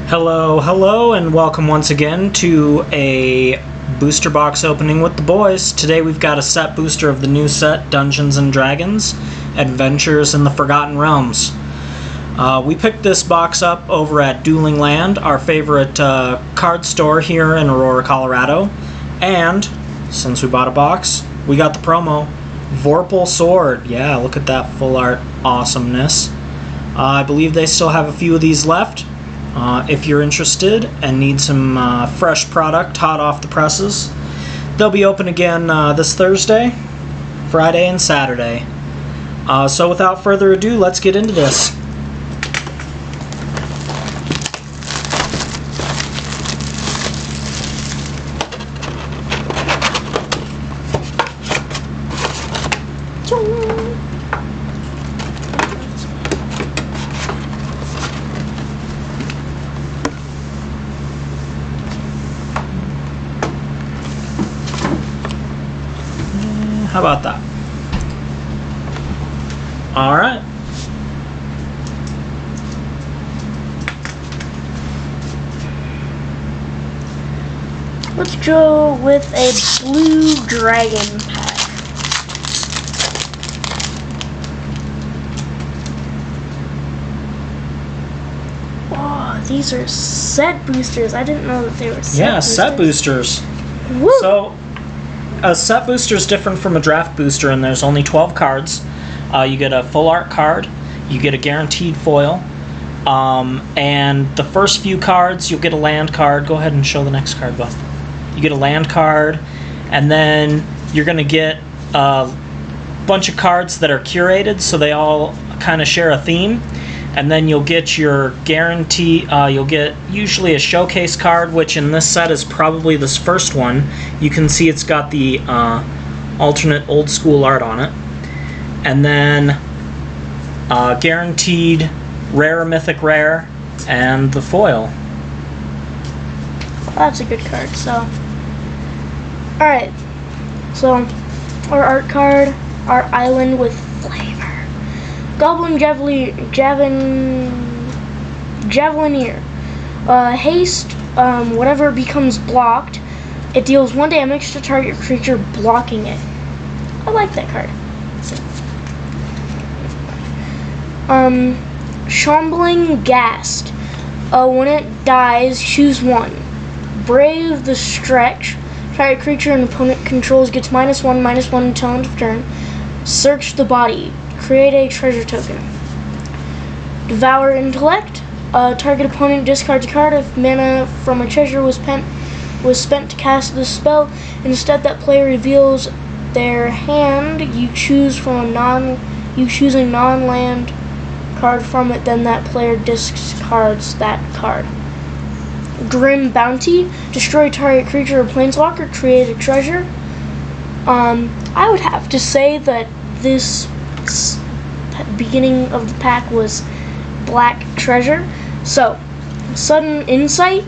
Hello, hello, and welcome once again to a booster box opening with the boys. Today we've got a set booster of the new set, Dungeons & Dragons: Adventures in the Forgotten Realms. We picked this box up over at Dueling Land, our favorite card store here in Aurora, Colorado. And, since we bought a box, we got the promo, Vorpal Sword. Yeah, look at that full art awesomeness. I believe they still have a few of these left. If you're interested and need some fresh product hot off the presses, they'll be open again this Thursday, Friday, and Saturday. So without further ado, let's get into this. How about that? All right. Let's go with a blue dragon pack. Oh, these are set boosters. I didn't know that they were set boosters. Set boosters. Woo. So, a set booster is different from a draft booster, and there's only 12 cards. You get a full art card, you get a guaranteed foil, and the first few cards you'll get a land card. Go ahead and show the next card, Buff. You get a land card, and then you're going to get a bunch of cards that are curated, so they all kind of share a theme. And then you'll get your guarantee, you'll get usually a showcase card, which in this set is probably this first one. You can see it's got the alternate old school art on it. And then guaranteed rare, mythic rare, and the foil. That's a good card, so. Alright, so our art card, our island with flavor. Goblin Javelineer. Haste, whatever becomes blocked, it deals 1 damage to target creature blocking it. I like that card. Shambling Ghast. When it dies, choose one. Brave the Stretch. Target creature an opponent controls gets -1/-1 until end of turn. Search the body. Create a treasure token. Devour Intellect. Target opponent discards a card. If mana from a treasure was spent to cast this spell, instead that player reveals their hand. You choose a non-land card from it. Then that player discards that card. Grim Bounty. Destroy target creature or planeswalker. Create a treasure. I would have to say that this beginning of the pack was Black Treasure. So, Sudden Insight.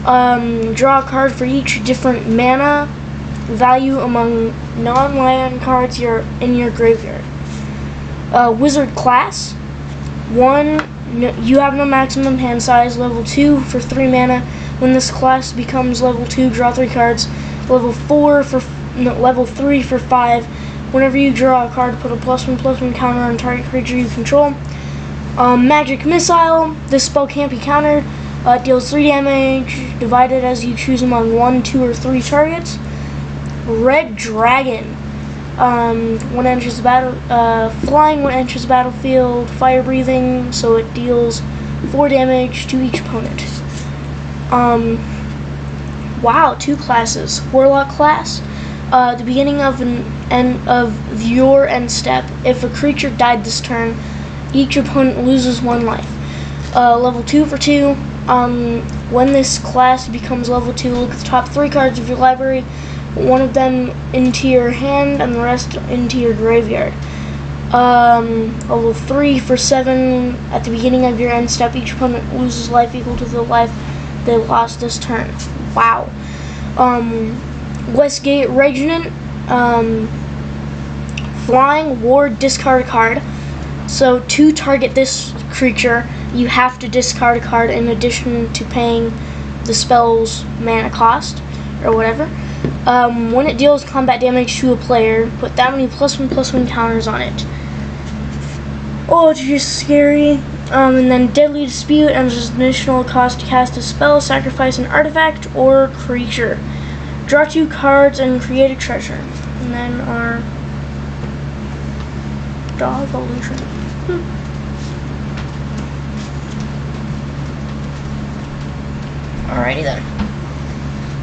Draw a card for each different mana value among non-land cards in your graveyard. Wizard Class. 1. You have no maximum hand size. Level 2 for 3 mana. When this class becomes level 2, draw 3 cards. Level 3 for 5. Whenever you draw a card, put a +1/+1 counter on target creature you control. Magic Missile. This spell can't be countered. It deals 3 damage, divided as you choose among 1, 2, or 3 targets. Red Dragon. When it enters the flying when it enters the battlefield, fire breathing, so it deals 4 damage to each opponent. Wow, 2 classes. Warlock class. The beginning of your end step. If a creature died this turn, each opponent loses 1 life. Level 2 for 2. When this class becomes level 2, look at the top 3 cards of your library. Put 1 of them into your hand and the rest into your graveyard. Level 3 for 7. At the beginning of your end step, each opponent loses life equal to the life they lost this turn. Wow. Westgate Regnant. Flying Ward, discard a card. So to target this creature, you have to discard a card in addition to paying the spell's mana cost, or whatever. When it deals combat damage to a player, put that many +1/+1 counters on it. Oh, it's just scary. And then Deadly Dispute, and there's an additional cost to cast a spell, sacrifice an artifact or creature. Draw 2 cards and create a treasure. And then our Draw Evolution. Alrighty then.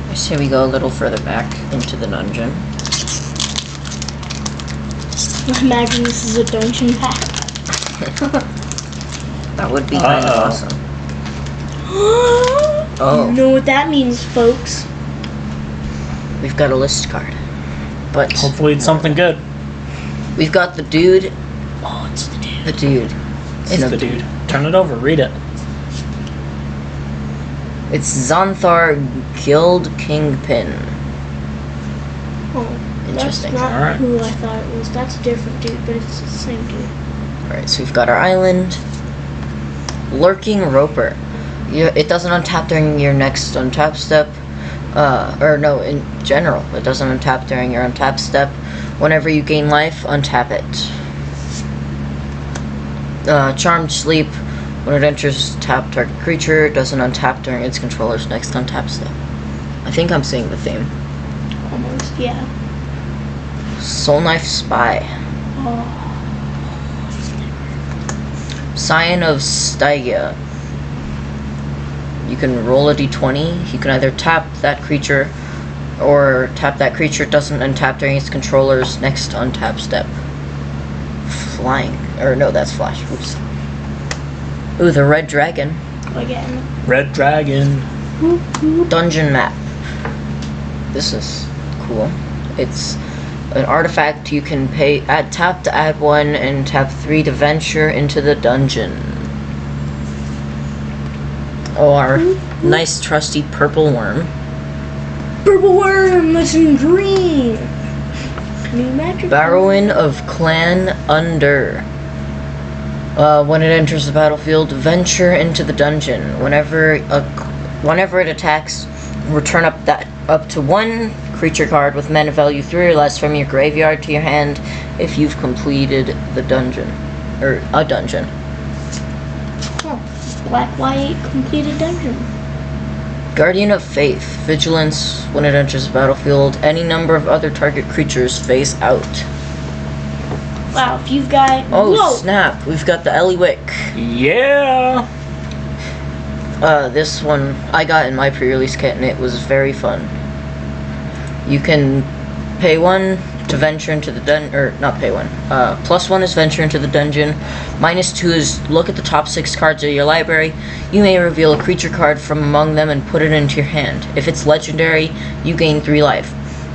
I say we go a little further back into the dungeon. Imagine this is a dungeon pack. That would be kind of awesome. You know what that means, folks. We've got a list card. But Hopefully it's something good. we've got the dude. Oh, it's the dude. The dude. It's the dude. Turn it over. Read it. It's Xanthar Guild Kingpin. Oh, Interesting. That's not Alright. who I thought it was. That's a different dude, but it's the same dude. Alright, so we've got our island. Lurking Roper. It doesn't untap during your next untap step. Or no, in general, it doesn't untap during your untap step. Whenever you gain life, untap it. Charmed Sleep. When it enters tap target creature, it doesn't untap during its controller's next untap step. I think I'm seeing the theme. Almost, yeah. Soul Knife Spy. Oh, Scion of Stygia. You can roll a d20. You can either tap that creature, or tap that creature doesn't untap during its controller's next untap step. Flying. Or no, that's Flash. Oops. Ooh, the Red Dragon. again. Red Dragon. Dungeon map. This is cool. It's an artifact you can tap to add 1 and tap 3 to venture into the dungeon. Oh, our nice trusty purple worm. Purple worm, that's in green. New magic. Barrowin of Clan Under. When it enters the battlefield, venture into the dungeon. Whenever it attacks, return up to 1 creature card with mana value 3 or less from your graveyard to your hand if you've completed the dungeon. Or a dungeon. Oh, black, white, completed dungeon. Guardian of Faith. Vigilance. When it enters the battlefield, any number of other target creatures face out. Wow, if you've got... Oh, Whoa! snap. We've got the Eliwick. Yeah. This one I got in my pre-release kit and it was very fun. You can pay 1 to venture into the dungeon, or not pay 1. +1 is venture into the dungeon. -2 is look at the top 6 cards of your library. You may reveal a creature card from among them and put it into your hand. If it's legendary, you gain 3 life.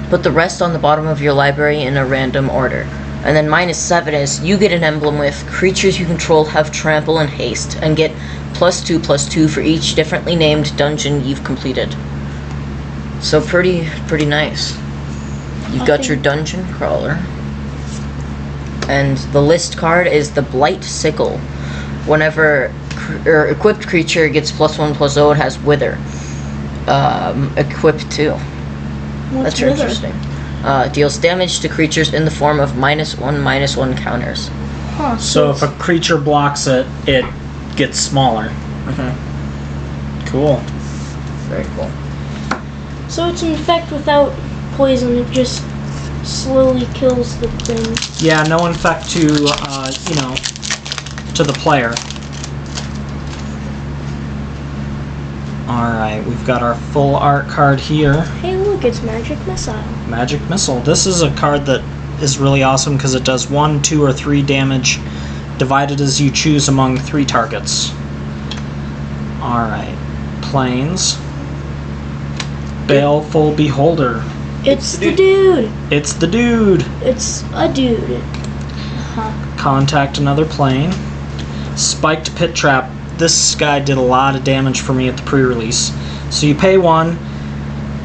Put the rest on the bottom of your library in a random order. And then -7 is you get an emblem with creatures you control have trample and haste, and get +2/+2 for each differently named dungeon you've completed. So pretty nice. You've got your dungeon crawler. And the list card is the Blight Sickle. Whenever equipped creature gets +1/+0, it has Wither. Equipped too. What's That's Wither? interesting. Deals damage to creatures in the form of -1/-1 counters. Huh, So if a creature blocks it, it gets smaller. Cool. Very cool. So it's an effect without poison, it just slowly kills the thing. Yeah, no effect to, to the player. Alright, we've got our full art card here. Hey look, it's Magic Missile. Magic Missile. This is a card that is really awesome because it does 1, 2, or 3 damage divided as you choose among 3 targets. Alright. Planes. Baleful Beholder. It's the dude! It's the dude! It's a dude. Huh. Contact another plane. Spiked Pit Trap. This guy did a lot of damage for me at the pre-release. So you pay 1,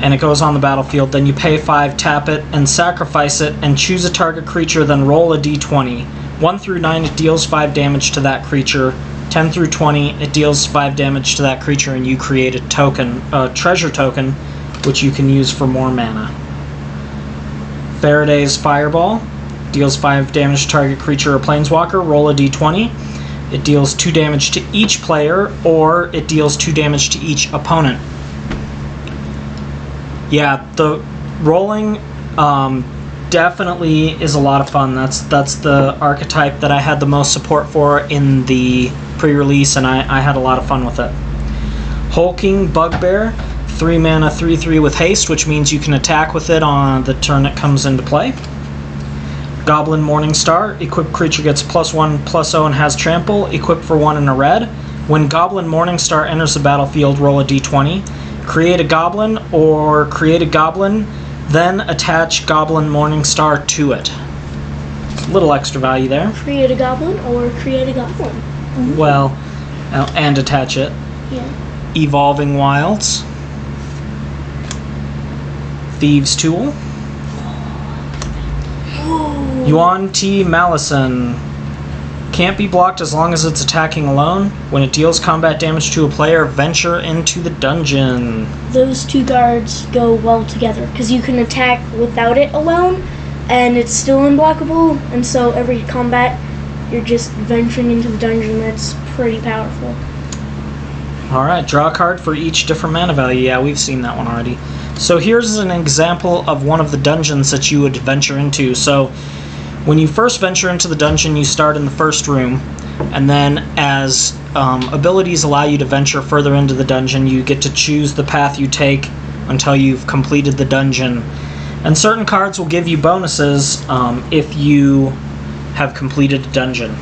and it goes on the battlefield. Then you pay 5, tap it, and sacrifice it, and choose a target creature, then roll a d20. 1 through 9, it deals 5 damage to that creature. 10 through 20, it deals 5 damage to that creature, and you create a treasure token, which you can use for more mana. Faraday's Fireball deals 5 damage to target creature or planeswalker. Roll a d20. It deals 2 damage to each player, or it deals 2 damage to each opponent. Yeah, the rolling definitely is a lot of fun. That's the archetype that I had the most support for in the pre-release, and I had a lot of fun with it. Hulking Bugbear, 3 mana, 3/3 with haste, which means you can attack with it on the turn it comes into play. Goblin Morningstar, equipped creature gets +1/+0 and has trample, equipped for 1 and a red. When Goblin Morningstar enters the battlefield, roll a d20. Create a goblin, or create a goblin, then attach Goblin Morningstar to it. A little extra value there. Create a goblin or create a goblin. Well, and attach it. Yeah. Evolving Wilds. Thieves' Tool. Yuan T. Malison. Can't be blocked as long as it's attacking alone. When it deals combat damage to a player, venture into the dungeon. Those two cards go well together because you can attack without it alone, and it's still unblockable. And so every combat, you're just venturing into the dungeon. That's pretty powerful. Alright, draw a card for each different mana value. Yeah, we've seen that one already. So here's an example of one of the dungeons that you would venture into. So when you first venture into the dungeon, you start in the first room, and then as abilities allow you to venture further into the dungeon, you get to choose the path you take until you've completed the dungeon. And certain cards will give you bonuses if you have completed a dungeon.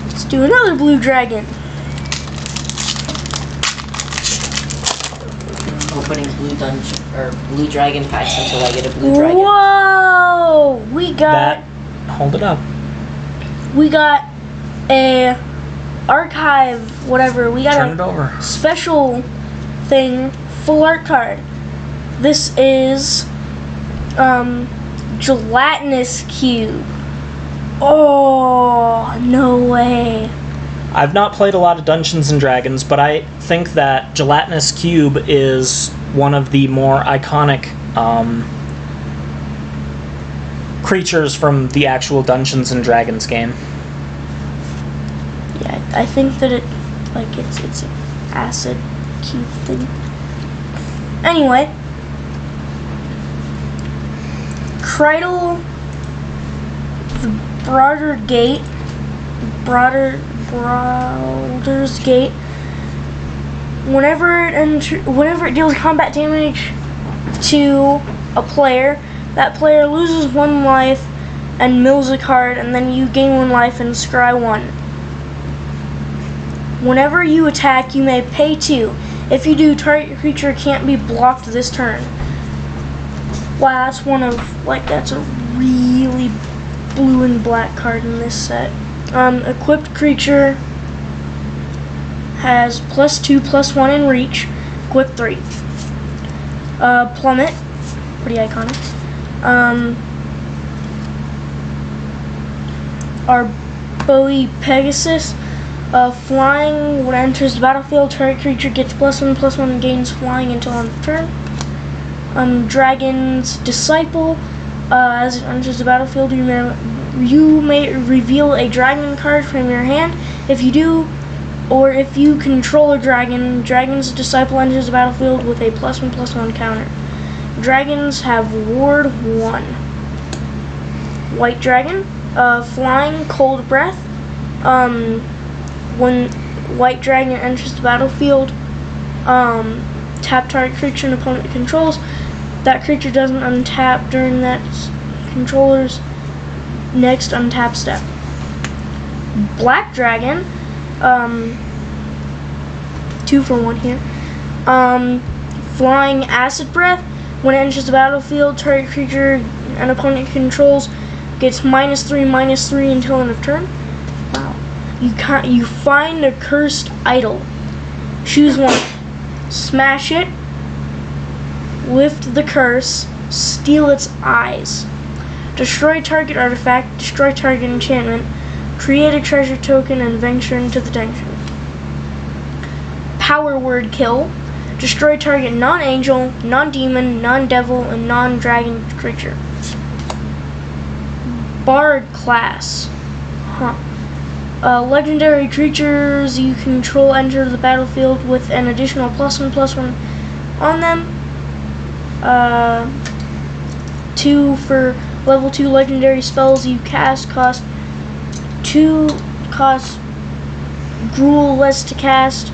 Let's do another blue dragon. Opening blue dungeon or blue dragon packs until I get a blue dragon. Whoa! We got Hold it up. a archive, whatever. We got Turn it over. special thing, full art card. This is gelatinous cube. Oh, no way. I've not played a lot of Dungeons & Dragons, but I think that Gelatinous Cube is one of the more iconic creatures from the actual Dungeons & Dragons game. Yeah, I think that it's an acid cube thing. Anyway, Cradle the Baldur's Gate. Whenever it deals combat damage to a player, that player loses 1 life and mills a card, and then you gain 1 life and scry 1. Whenever you attack, you may pay 2. If you do, target creature can't be blocked this turn. Wow, that's a really blue and black card in this set. Equipped creature has +2/+1 in reach. Equip 3. Plummet, pretty iconic. Our Bowie Pegasus, flying. When it enters the battlefield, target creature gets +1/+1 and gains flying until end of turn. Dragon's Disciple. As it enters the battlefield, you may reveal a dragon card from your hand. If you do, or if you control a dragon, Dragon's Disciple enters the battlefield with a +1/+1 counter. Dragons have Ward 1. White Dragon, flying, Cold Breath. When White Dragon enters the battlefield, tap target creature an opponent controls. That creature doesn't untap during that controller's next untap step. Black Dragon, 2 for 1 here. Flying Acid Breath. When it enters the battlefield, target creature an opponent controls gets -3/-3 until end of turn. Wow. You find a cursed idol. Choose 1. Smash it. lift the curse, steal its eyes. Destroy target artifact, destroy target enchantment, create a treasure token, and venture into the dungeon. Power word kill. Destroy target non-angel, non-demon, non-devil, and non-dragon creature. Bard class. Legendary creatures you control enter the battlefield with an additional +1/+1 on them. 2 for level 2 legendary spells you cast cost 2 Gruul less to cast.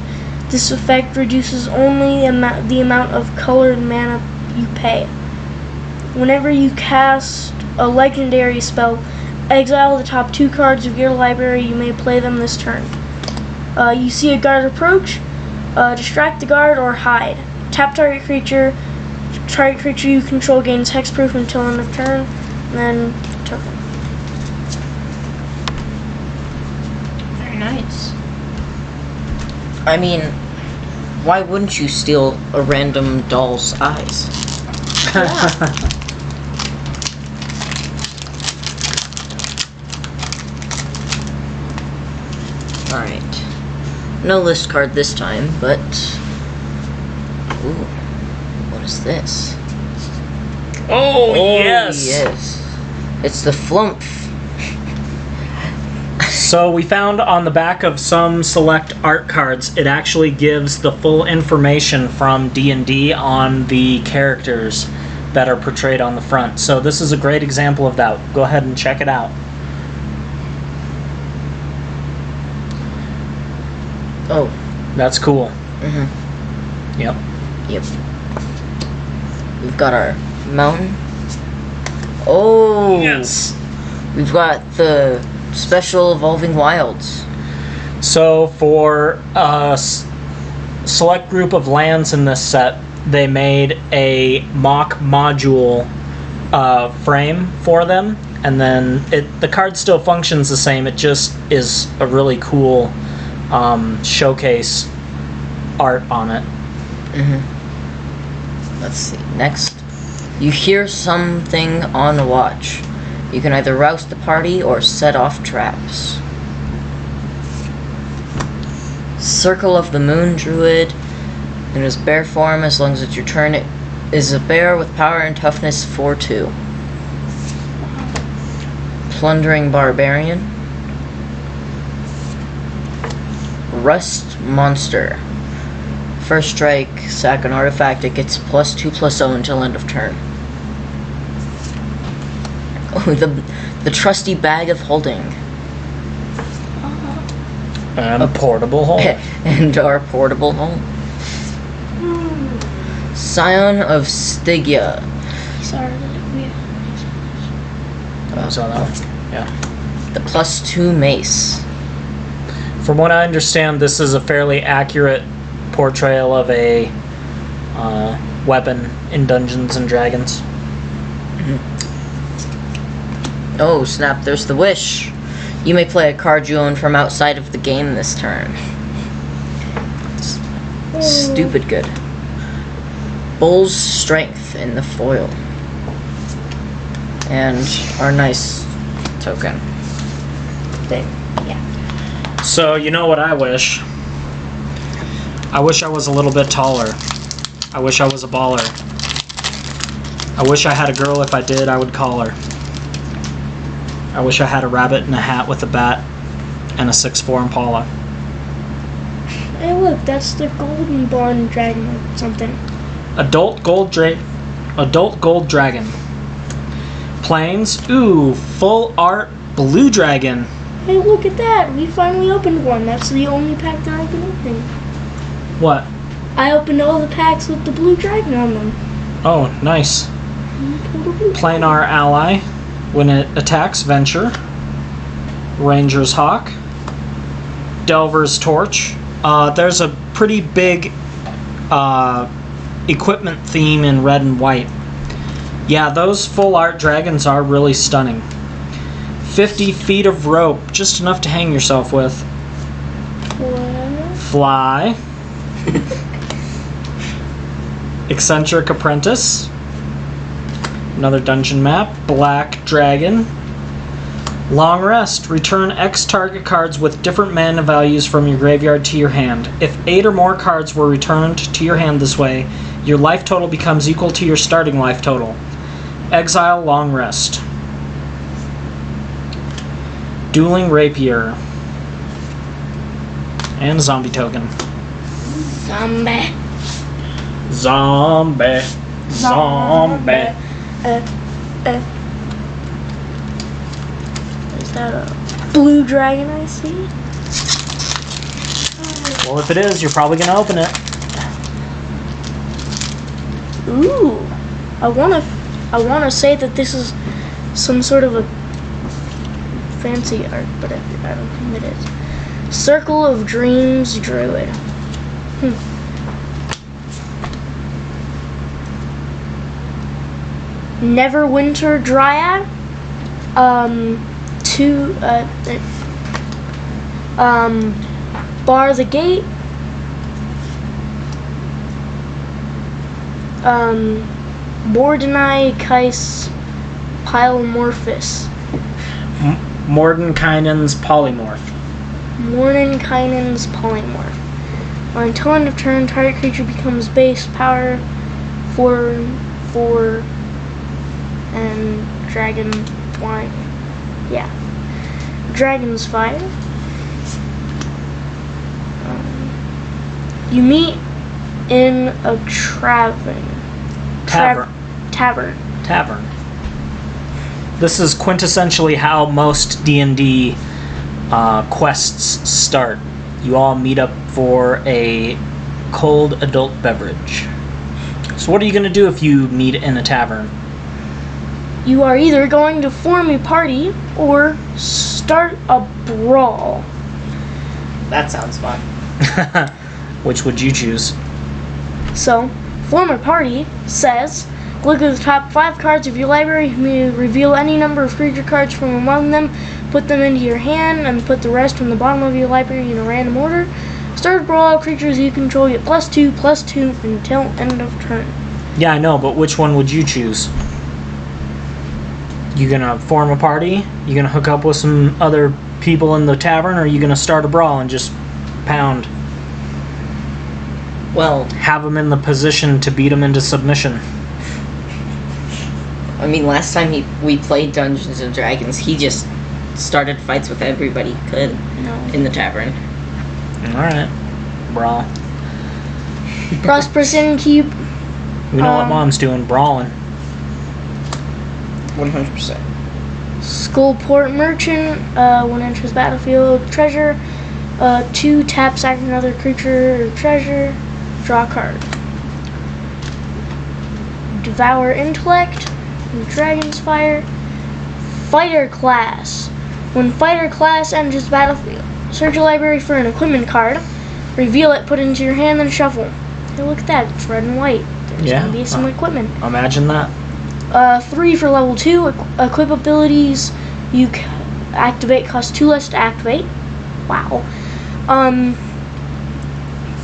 This effect reduces only the amount of colored mana you pay. Whenever you cast a legendary spell, exile the top 2 cards of your library. You may play them this turn. You see a guard approach, distract the guard or hide. Tap target creature. Target creature you control gains hexproof until end of turn. And then token. Very nice. I mean, why wouldn't you steal a random doll's eyes? Alright. No list card this time, but... Ooh. What is this? Oh, yes! Yes. It's the Flumph. So we found on the back of some select art cards, it actually gives the full information from D&D on the characters that are portrayed on the front. So this is a great example of that. Go ahead and check it out. Oh. That's cool. Mm-hmm. Yep. Yep. We've got our mountain. Oh! Yes! We've got the special Evolving Wilds. So for a select group of lands in this set, they made a mock module frame for them, and then the card still functions the same. It just is a really cool showcase art on it. Mm-hmm. Let's see. Next, you hear something on watch. You can either rouse the party or set off traps. Circle of the Moon Druid. In his bear form, as long as it's your turn, it is a bear with power and toughness 4/2. Plundering Barbarian. Rust Monster. First strike, sack an artifact, it gets +2/+0 until end of turn. Oh, the trusty Bag of Holding. And a portable hole. And our portable hole. Scion of Stygia. Sorry. Oh, so that one. Yeah. The +2 mace. From what I understand, this is a fairly accurate portrayal of a weapon in Dungeons and Dragons. Oh, snap, there's the wish. You may play a card you own from outside of the game this turn. Stupid good. Bull's Strength in the foil. And our nice token. Yeah. So, you know what I wish? I wish I was a little bit taller. I wish I was a baller. I wish I had a girl. If I did, I would call her. I wish I had a rabbit in a hat with a bat and a 6'4" Impala. Hey, look, that's the Golden Bond Dragon or something. Adult gold dragon. Plains. Ooh, full art blue dragon. Hey, look at that. We finally opened one. That's the only pack that I've been opening. What? I opened all the packs with the blue dragon on them. Oh, nice. Planar ally. When it attacks, venture. Ranger's Hawk. Delver's Torch. There's a pretty big equipment theme in red and white. Yeah, those full art dragons are really stunning. 50 feet of rope, just enough to hang yourself with. What? Fly. Eccentric Apprentice. Another dungeon map. Black Dragon. Long Rest. Return X target cards with different mana values from your graveyard to your hand. If 8 or more cards were returned to your hand this way, your life total becomes equal to your starting life total. Exile Long Rest. Dueling Rapier. And Zombie Token. Zombie. Zombie. Zombie. Is that a blue dragon I see? Well, if it is, you're probably going to open it. Ooh. I wanna say that this is some sort of a fancy art, but I don't think it is. Circle of Dreams Druid. Neverwinter Dryad. Bar the Gate. Mordenai Kais Pylomorphus. Mordenkainen's Polymorph. Mordenkainen's Polymorph. Until end of turn, target creature becomes base power 4/4 and dragon flying. Yeah. Dragon's Fire. You meet in a tavern. Tavern. This is quintessentially how most D&D quests start. You all meet up for a cold adult beverage. So what are you going to do if you meet in a tavern? You are either going to form a party or start a brawl. That sounds fun. Which would you choose? So, form a party says, look at the top 5 cards of your library, you may reveal any number of creature cards from among them, put them into your hand, and put the rest from the bottom of your library in a random order. Start a brawl, creatures you control get +2/+2 until end of turn. Yeah, I know, but which one would you choose? You gonna form a party? You gonna hook up with some other people in the tavern, or are you gonna start a brawl and just pound? Well, Have them in the position to beat them into submission. I mean, last time we played Dungeons and Dragons, he just started fights with everybody he could in the tavern. Alright. Brawl. Prosperous Innkeep. We know what Mom's doing, brawling. 100%. Skullport Merchant. When enters battlefield, treasure. 2 tap, sack another creature or treasure. Draw a card. Devour Intellect. Dragon's Fire. Fighter Class. When Fighter Class enters battlefield, search your library for an equipment card. Reveal it, put it into your hand, then shuffle. Hey, look at that. It's red and white. There's Yeah. going to be some equipment. Imagine that. 3 for level 2. Equip abilities you activate cost 2 less to activate. Wow.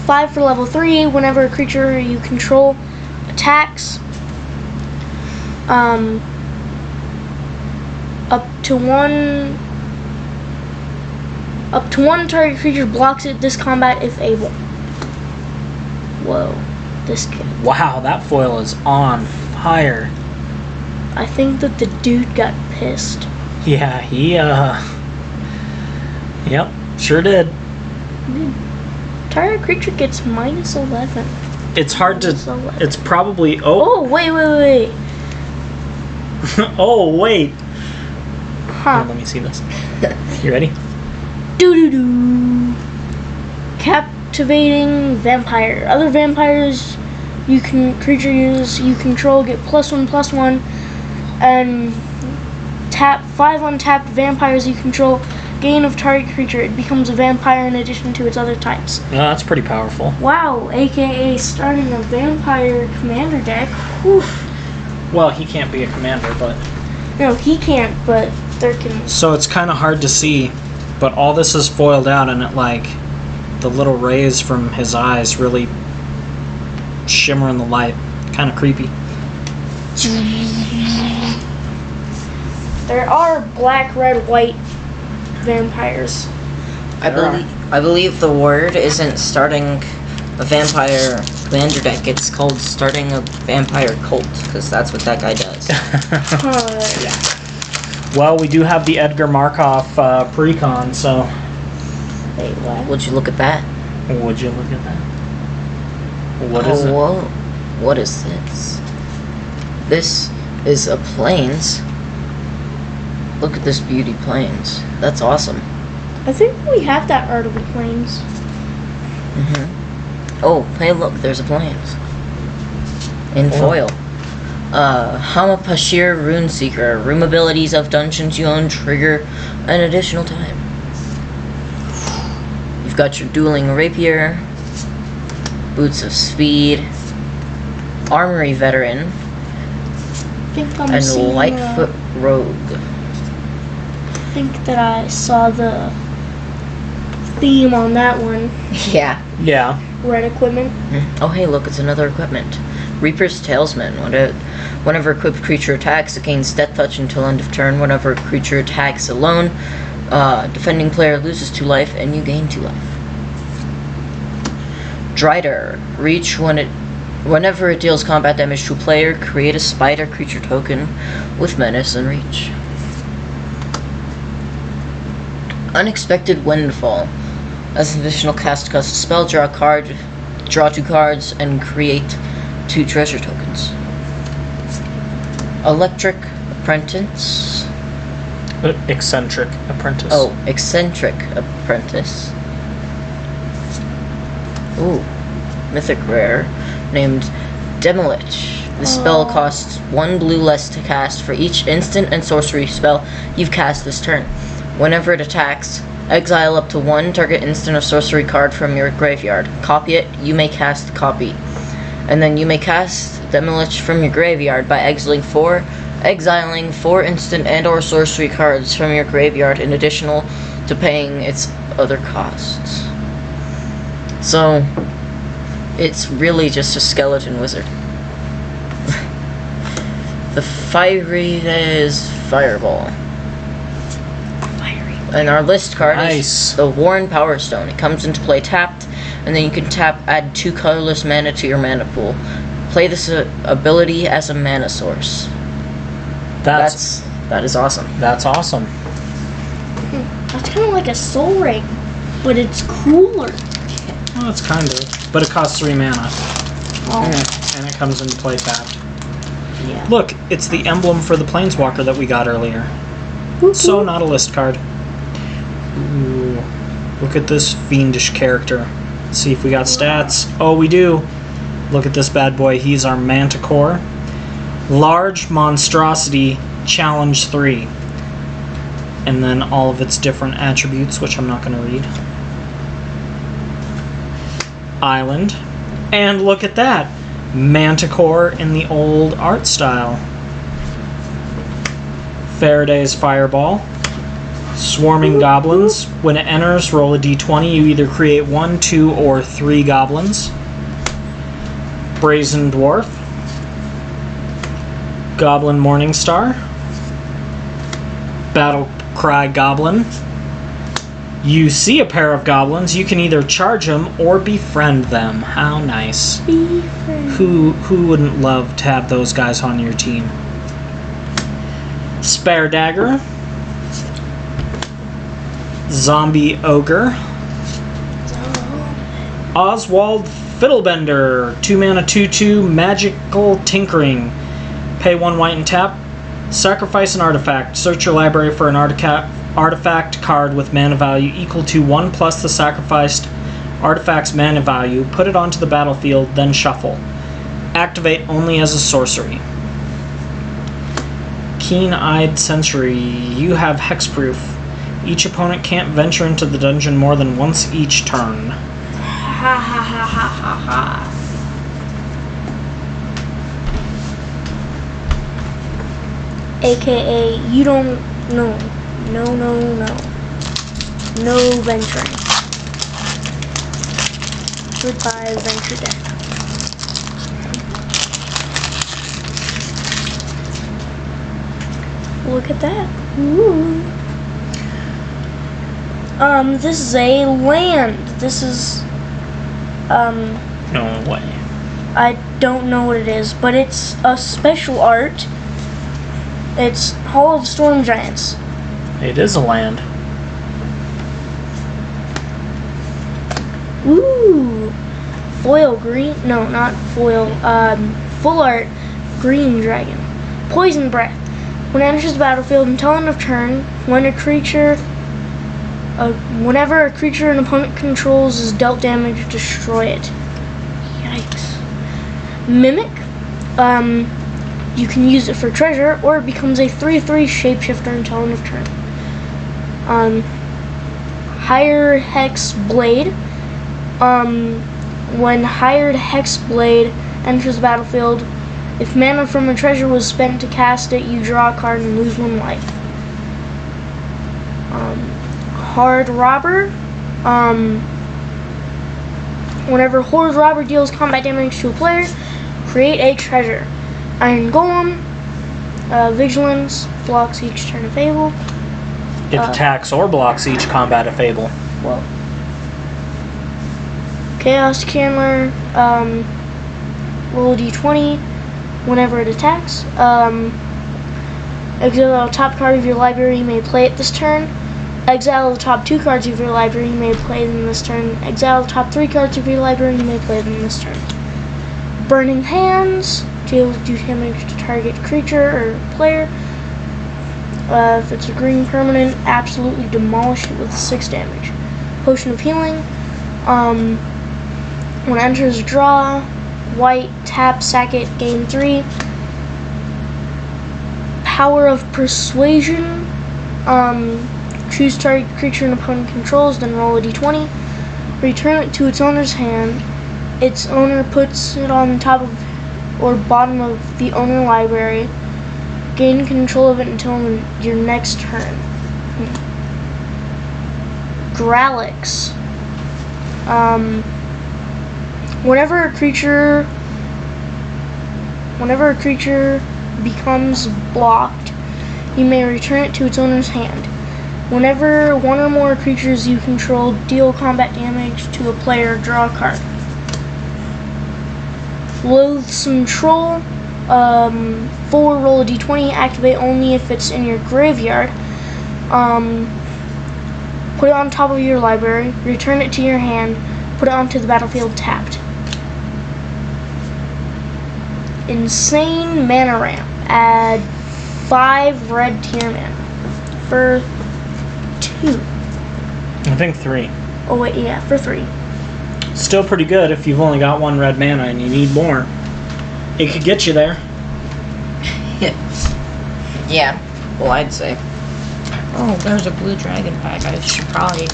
5 for level 3. Whenever a creature you control attacks, up to one target creature blocks it this combat if able. Whoa. This kid. Wow, that foil is on fire. I think that the dude got pissed. Yeah, he, Yep, sure did. Target creature gets -11. It's hard to... -11. It's probably... Oh, wait. Oh, wait. Here, Huh. let me see this. You ready? Doo-doo-doo. Captivating Vampire. Other vampires you control get +1/+1, and tap 5 untapped vampires you control. Gain of target creature. It becomes a vampire in addition to its other types. No, that's pretty powerful. Wow, aka starting a vampire commander deck. Whew. Well, he can't be a commander, but... No, he can't, but there can. So it's kind of hard to see, but all this is foiled out, and it, like, the little rays from his eyes really shimmer in the light. Kind of creepy. There are black, red, white vampires. I believe the word isn't starting a vampire commander deck. It's called starting a vampire cult, because that's what that guy does. Well, we do have the Edgar Markov precon, so Wait, what? Would you look at that? would you look at that? What is it? Whoa. What is this? This is a plains. Look at this beauty plains. That's awesome. I think we have that art of the plains. Oh, hey look, there's a plains. In foil. Hamapashir Runeseeker. Room abilities of dungeons you own trigger an additional time. You've got your dueling rapier, boots of speed, armory veteran, I think I'm and seeing, lightfoot rogue. I think that I saw the theme on that one. Yeah. Yeah. Red equipment. Oh hey, look, it's another equipment. Reaper's Talesman. Whenever a equipped creature attacks, it gains Death Touch until end of turn. Whenever a creature attacks alone, defending player loses 2 life and you gain 2 life. Drider. Reach whenever it deals combat damage to a player, create a spider creature token with menace and reach. Unexpected Windfall. As an additional cast spell, draw a card, draw 2 cards, and create 2 treasure tokens. Electric Apprentice. Eccentric Apprentice. Oh, Eccentric Apprentice. Ooh, mythic rare named Demolich. The spell costs 1 blue less to cast for each instant and sorcery spell you've cast this turn. Whenever it attacks, exile up to 1 target instant or sorcery card from your graveyard. Copy it, you may cast copy. And then you may cast Demolich from your graveyard by exiling 4 instant and or sorcery cards from your graveyard in additional to paying its other costs. So, it's really just a skeleton wizard. The fiery is Fireball. And our list card is the Worn Power Stone. It comes into play tapped, and then you can add 2 colorless mana to your mana pool. Play this ability as a mana source. That is awesome. That's awesome. That's kind of like a soul ring, but it's cooler. Well, it's kind of, but it costs 3 mana, Oh, and it comes into play tapped. yeah. Look, it's the emblem for the Planeswalker that we got earlier. So not a list card. Ooh, look at this fiendish character. Let's see if we got stats. Oh, we do. Look at this bad boy. He's our Manticore. Large Monstrosity, Challenge 3. And then all of its different attributes, which I'm not going to read. Island. And look at that. Manticore in the old art style. Faraday's Fireball. Swarming Goblins. When it enters, roll a d20. You either create 1, 2, or 3 goblins. Brazen Dwarf. Goblin Morningstar. Battle Cry Goblin. You see a pair of goblins, you can either charge them or befriend them. How nice. Who wouldn't love to have those guys on your team? Spare Dagger. Zombie Ogre. Oswald Fiddlebender. 2 mana 2/2 Magical Tinkering. Pay 1 white and tap. Sacrifice an artifact. Search your library for an artifact card with mana value equal to 1 plus the sacrificed artifact's mana value. Put it onto the battlefield, then shuffle. Activate only as a sorcery. Keen-Eyed Sentry. You have hexproof. Each opponent can't venture into the dungeon more than once each turn. Ha ha ha ha ha ha. AKA, you don't know. No. No venturing. Goodbye, venture deck. Look at that. Ooh. This is a land. This is, No way. I don't know what it is, but it's a special art. It's Hall of Storm Giants. It is a land. Ooh. Foil green, no, not foil, full art green dragon. Poison breath. When it enters the battlefield until end of turn, whenever a creature an opponent controls is dealt damage, destroy it. Yikes. Mimic. You can use it for treasure, or it becomes a 3/3 shapeshifter until end of turn. Hired Hex Blade. When Hired Hex Blade enters the battlefield, if mana from a treasure was spent to cast it, you draw a card and lose 1 life. Horde Robber. Whenever Horde Robber deals combat damage to a player, create a treasure. Iron Golem. Vigilance. Blocks each turn of Fable. It attacks or blocks each combat of Fable. Well. Chaos Candler. Roll a d20 whenever it attacks. Exile the top card of your library, you may play it this turn. Exile the top 2 cards of your library, you may play them this turn. Exile the top 3 cards of your library, you may play them this turn. Burning Hands, deals do damage to target creature or player. If it's a green permanent, absolutely demolish it with 6 damage. Potion of Healing, when it enters draw, white, tap, sack it, gain 3. Power of Persuasion, choose target creature an opponent controls, then roll a d20. Return it to its owner's hand. Its owner puts it on top of or bottom of the owner library. Gain control of it until your next turn. Gralix. Whenever a creature becomes blocked, you may return it to its owner's hand. Whenever 1 or more creatures you control deal combat damage to a player, draw a card. Loathsome Troll. 4, roll a d20, activate only if it's in your graveyard. Put it on top of your library, return it to your hand, put it onto the battlefield tapped. Insane Mana Ramp. Add 5 red tier mana for 2. I think 3. Oh wait, yeah, for 3. Still pretty good if you've only got 1 red mana and you need more. It could get you there. Yeah, well, I'd say. Oh, there's a blue dragon pack. I should probably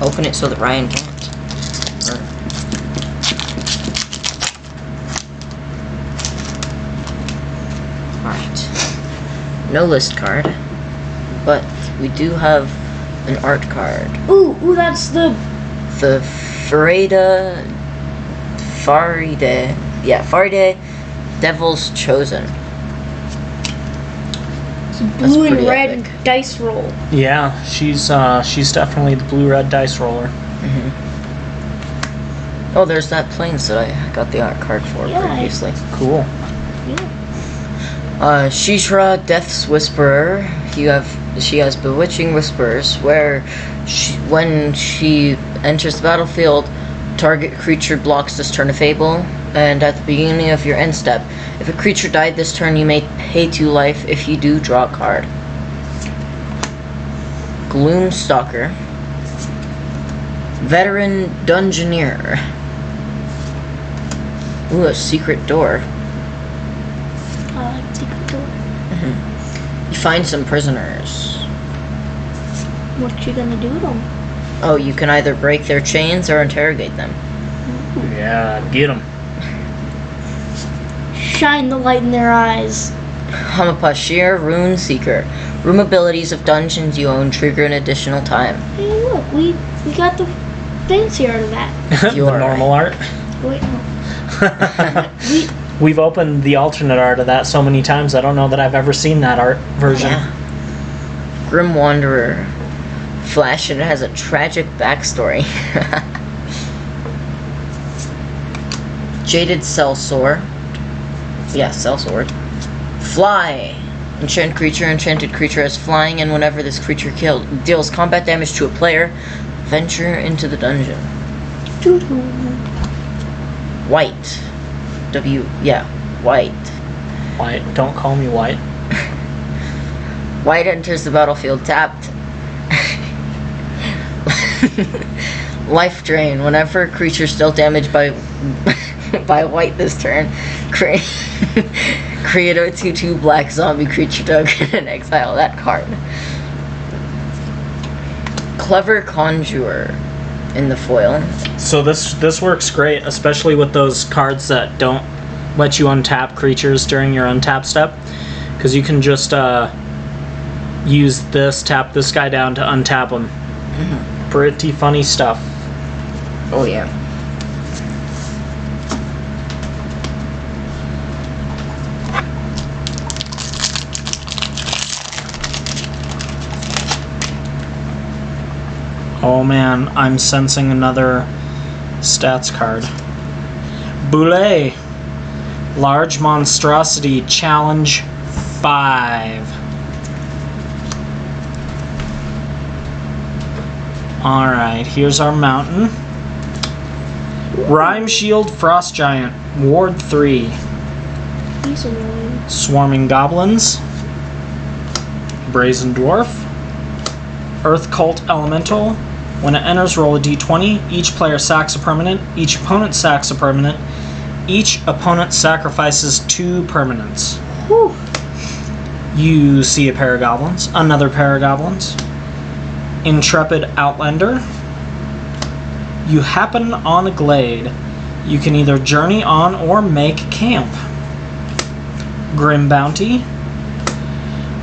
open it so that Ryan can't. Alright. No list card, but we do have an art card. Ooh, that's the Faride, Devil's Chosen. It's a blue and pretty red epic. dice roll. Yeah, she's definitely the blue-red dice roller. Oh, there's that planes that I got the art card for Yeah, previously. Cool. Yeah. Shishra, Death's Whisperer. She has Bewitching Whispers, where when she enters the battlefield, target creature blocks this turn of Fable, and at the beginning of your end step, if a creature died this turn, you may pay 2 life. If you do, draw a card. Gloomstalker. Veteran Dungeoneer. Ooh, a secret door. I like secret door. You find some prisoners. What you gonna do to them? Oh, you can either break their chains or interrogate them. Yeah, get them. Shine the light in their eyes. Hamapashir, Rune Seeker. Room abilities of dungeons you own trigger an additional time. Hey, look, we got the fancy art of that. You the are normal art. Wait, no. We've opened the alternate art of that so many times, I don't know that I've ever seen that art version. Yeah. Grim Wanderer. Flash, and it has a tragic backstory. Jaded Sellsword. Yeah, Sellsword. Fly. Enchanted creature has flying, and whenever this creature deals combat damage to a player, venture into the dungeon. White. White. White. Don't call me White. White enters the battlefield tapped. Life drain. Whenever a creature is dealt damage by white this turn, create a 2/2 black zombie creature token and exile that card. Clever Conjurer in the foil. So this works great, especially with those cards that don't let you untap creatures during your untap step, because you can just use this, tap this guy down to untap him. Pretty funny stuff. Oh yeah. Oh man, I'm sensing another stats card. Boule. Large Monstrosity Challenge 5. Alright, here's our mountain. Rhyme Shield Frost Giant, Ward 3. He's annoying. Swarming Goblins. Brazen Dwarf. Earth Cult Elemental. When it enters, roll a d20. Each player sacks a permanent. Each opponent sacks a permanent. Each opponent sacrifices 2 permanents. Whew. You see a pair of goblins. Another pair of goblins. Intrepid Outlander. You happen on a glade. You can either journey on or make camp. Grim Bounty.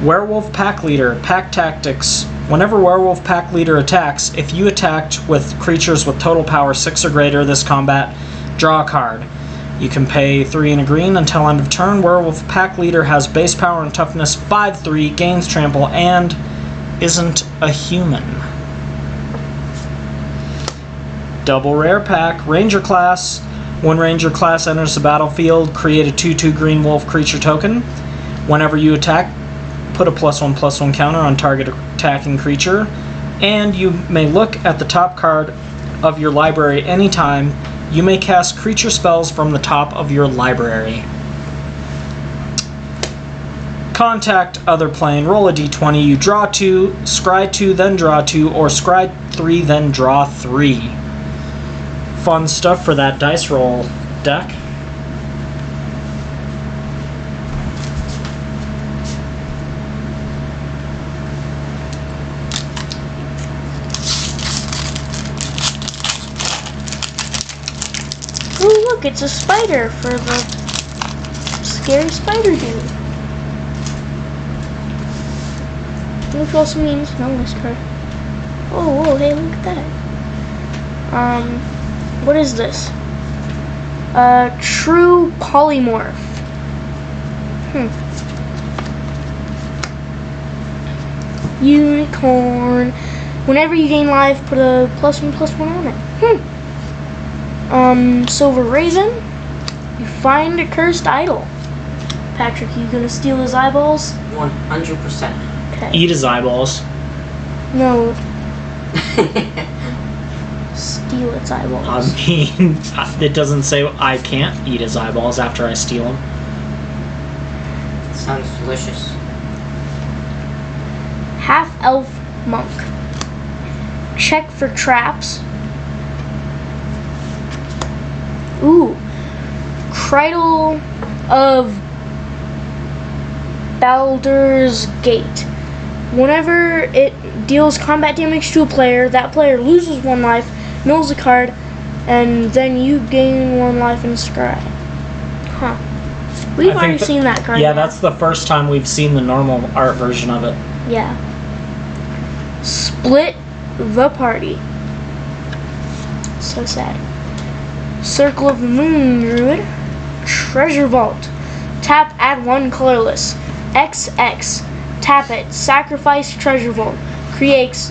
Werewolf Pack Leader. Pack Tactics. Whenever Werewolf Pack Leader attacks, if you attacked with creatures with total power 6 or greater this combat, draw a card. You can pay 3 and a green until end of turn. Werewolf Pack Leader has base power and toughness 5/3, gains trample, and isn't a human. Double Rare Pack, Ranger Class. When Ranger Class enters the battlefield, create a 2/2 green wolf creature token. Whenever you attack, put a +1/+1 counter on target attacking creature, and you may look at the top card of your library anytime. You may cast creature spells from the top of your library. Contact other plane, roll a d20, you draw 2, scry 2, then draw 2, or scry 3, then draw 3. Fun stuff for that dice roll deck. Oh look, it's a spider for the scary spider dude. Which also means no whisper. Oh, whoa, hey, look at that. What is this? True Polymorph. Unicorn. Whenever you gain life, put a +1/+1 on it. Silver Raven. You find a cursed idol. Patrick, you gonna steal his eyeballs? 100%. Okay. Eat his eyeballs. No. Steal its eyeballs. I mean, it doesn't say I can't eat his eyeballs after I steal them. Sounds delicious. Half-elf monk. Check for traps. Ooh. Cradle of Baldur's Gate. Whenever it deals combat damage to a player, that player loses 1 life, mills a card, and then you gain 1 life and scry. Huh. We've I think already seen that card. Yeah, now. that's the first time we've seen the normal art version of it. Yeah. Split the party. So sad. Circle of the Moon Druid. Treasure Vault. Tap, add 1 colorless. XX. Tap it. Sacrifice Treasure Vault. Create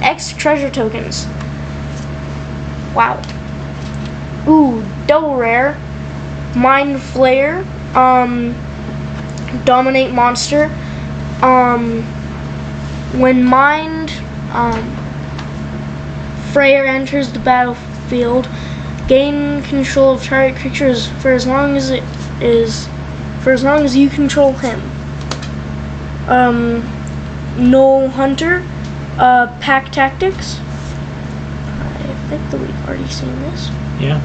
X treasure tokens. Wow. Ooh, double rare. Mind Flayer. Dominate monster. When Mind Flayer enters the battlefield, gain control of target creatures for as long as you control him. Null Hunter, Pack Tactics. I think that we've already seen this. Yeah.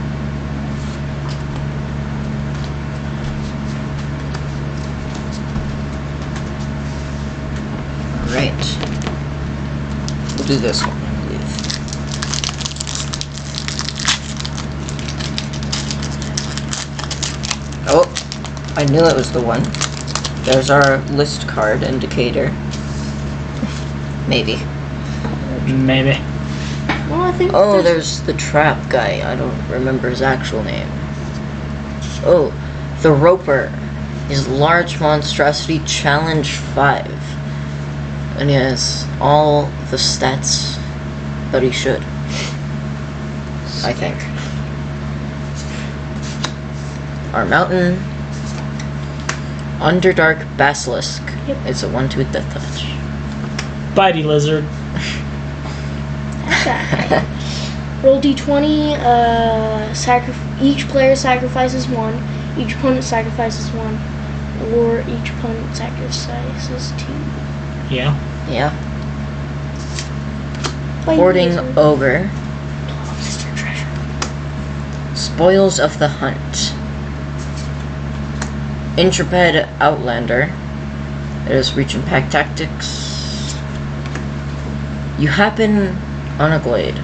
Alright. We'll do this one, I believe. Oh, I knew it was the one. There's our list card indicator. Maybe. Maybe. Well, I think Oh, there's the trap guy. I don't remember his actual name. Oh, the Roper. He's large monstrosity challenge 5. And he has all the stats that he should. I think. Our mountain. Underdark Basilisk. Yep. It's a 1/2 death touch. Bitey lizard. Okay. Roll d20. Each player sacrifices 1. Each opponent sacrifices 1. Or each opponent sacrifices 2. Yeah. Yeah. Bitey Hoarding lizard. Ogre. Oh, Mr. Treasure. Spoils of the Hunt. Intrepid Outlander. It is Reach and Pack Tactics. You happen on a glade.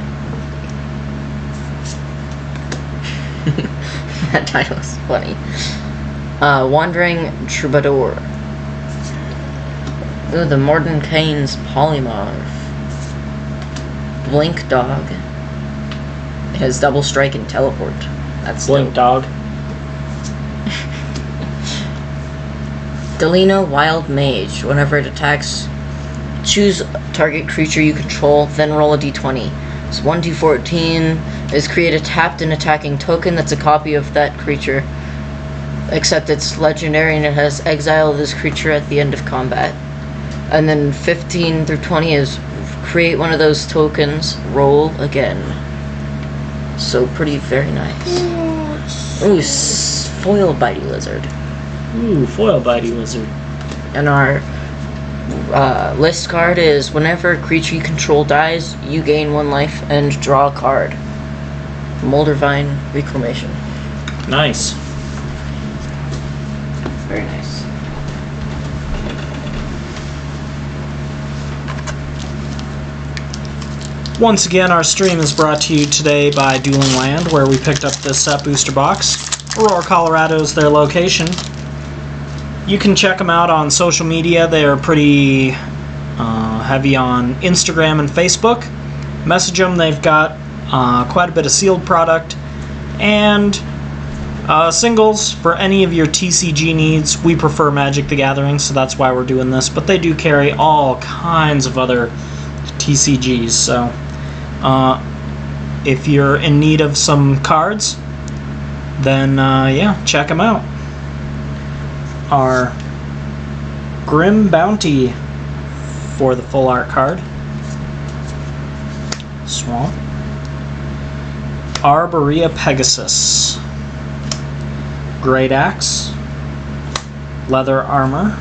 That title was funny. Wandering Troubadour. Ooh, the Mordenkainen's Polymorph. Blink Dog. It has double strike and teleport. That's Blink dope. dog. Delina Wild Mage. Whenever it attacks, choose target creature you control, then roll a d20. It's 1d14. Is create a tapped and attacking token that's a copy of that creature, except it's legendary and it has exile this creature at the end of combat. And then 15 through 20 is create one of those tokens, roll again. So pretty, very nice. Ooh, foil Bitey Lizard. Ooh, foil bitey lizard. And our list card is whenever a creature you control dies, you gain 1 life and draw a card. Moldervine Reclamation. Nice. Very nice. Once again, our stream is brought to you today by Dueling Land, where we picked up this set booster box. Aurora, Colorado is their location. You can check them out on social media. They are pretty heavy on Instagram and Facebook. Message them. They've got quite a bit of sealed product and singles for any of your TCG needs. We prefer Magic the Gathering, so that's why we're doing this. But they do carry all kinds of other TCGs. So if you're in need of some cards, then yeah, check them out. Our Grim Bounty for the full art card. Swamp. Arborea Pegasus. Great Axe. Leather Armor.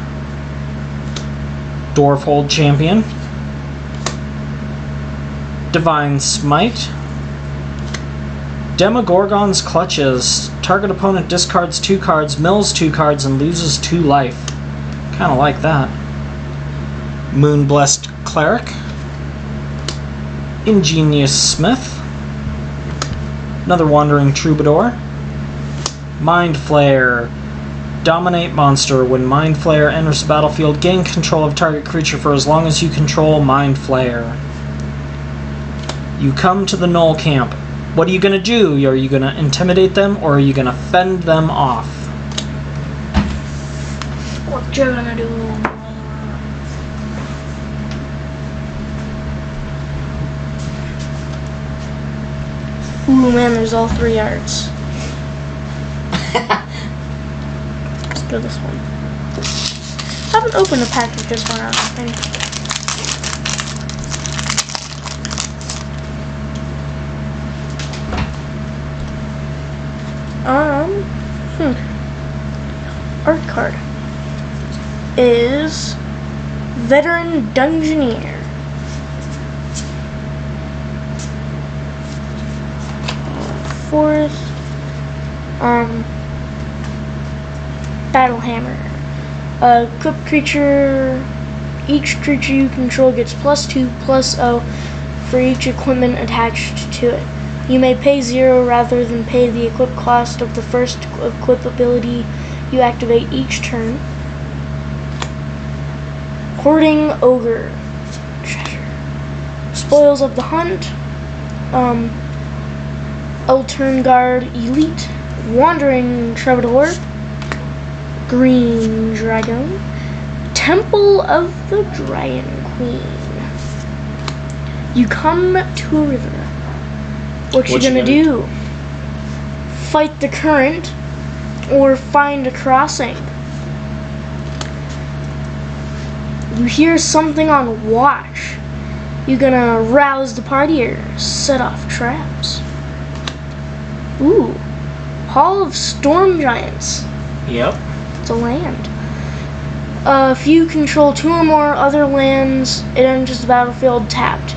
Dwarfhold Champion. Divine Smite. Demogorgon's Clutches. Target opponent discards 2 cards, mills 2 cards, and loses 2 life. Kinda like that. Moonblessed Cleric. Ingenious Smith. Another Wandering Troubadour. Mind Flayer. Dominate monster. When Mind Flayer enters the battlefield, gain control of target creature for as long as you control Mind Flayer. You come to the Null Camp. What are you going to do? Are you going to intimidate them, or are you going to fend them off? What you gonna do? Ooh man, there's all 3 arts. Let's go this one. I haven't opened a pack with this one, I don't think. Art card is Veteran Dungeoneer. Fourth, Battle Hammer. Equipped creature. Each creature you control gets +2/+0 for each equipment attached to it. You may pay 0 rather than pay the equip cost of the first equip ability you activate each turn. Hoarding Ogre. Treasure. Spoils of the Hunt. Elturngard Elite. Wandering Troubadour. Green Dragon. Temple of the Dragon Queen. You come to a river. What you gonna do? Fight the current or find a crossing? You hear something on watch. You gonna rouse the party or set off traps? Ooh, Hall of Storm Giants. Yep. It's a land. If you control 2 or more other lands, it enters the battlefield tapped.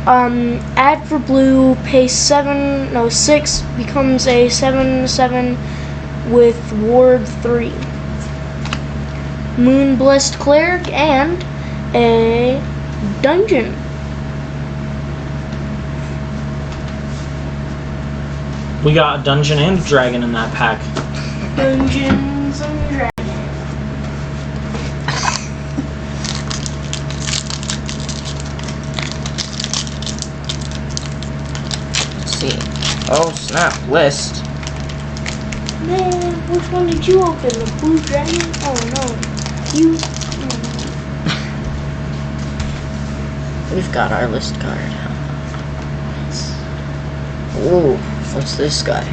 Add for blue, pay 6, becomes a 7/7 with ward 3. Moon Blessed Cleric and a dungeon. We got a dungeon and a dragon in that pack. Dungeons and Dragons. See. Oh snap, list. Man, which one did you open? The blue dragon? Oh no. You. We've got our list card. Ooh, what's this guy?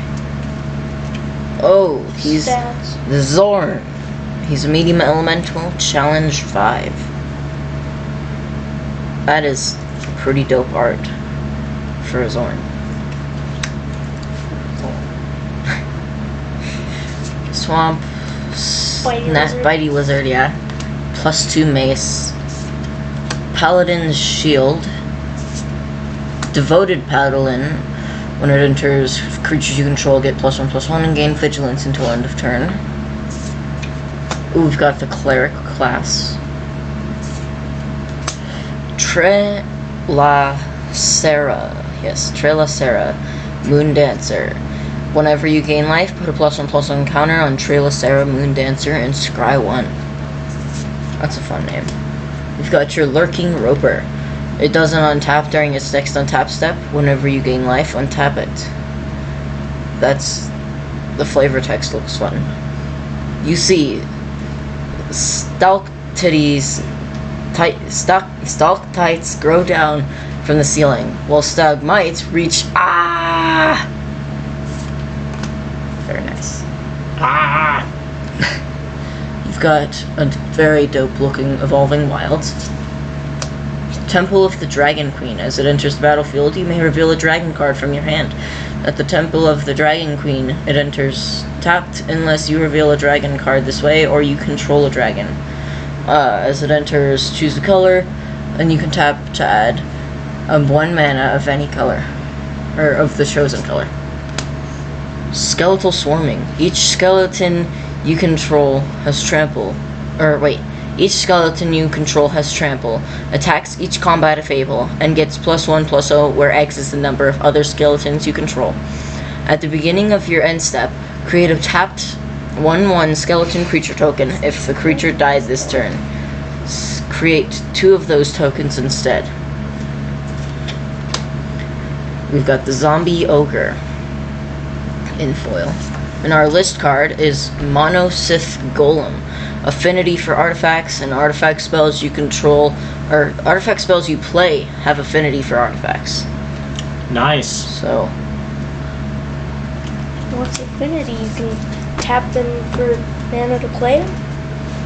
Oh, he's Stats. the Zorn. He's a medium elemental, challenge 5. That is pretty dope art for a Zorn. Swamp, Bitey Lizard, yeah. +2 mace. Paladin's Shield. Devoted Paladin. When it enters, creatures you control get +1/+1 and gain vigilance until end of turn. Ooh, we've got the Cleric class. Trelacera. Yes, Trelacera. Moon Dancer. Whenever you gain life, put a +1/+1 counter on Trelacera Moon Dancer and scry 1. That's a fun name. We've got your Lurking Roper. It doesn't untap during its next untap step. Whenever you gain life, untap it. That's... the flavor text looks fun. You see stalactites grow down from the ceiling, while stalagmites reach... Ah! Very nice. Ah! You've got a very dope looking Evolving Wilds. Temple of the Dragon Queen. As it enters the battlefield, you may reveal a dragon card from your hand. At the Temple of the Dragon Queen, it enters tapped unless you reveal a dragon card this way or you control a dragon. As it enters, choose a color, and you can tap to add 1 mana of any color, or of the chosen color. Skeletal Swarming. Each skeleton you control has trample. Each skeleton you control has trample, attacks each combat of Fable, and gets +1/+0 where X is the number of other skeletons you control. At the beginning of your end step, create a tapped 1/1 skeleton creature token. If the creature dies this turn, create 2 of those tokens instead. We've got the Zombie Ogre in foil. And our list card is Mono Sith Golem. affinity for artifacts, and artifact spells you control, or artifact spells you play, have affinity for artifacts. Nice. So, What's affinity? You can tap them for mana to play?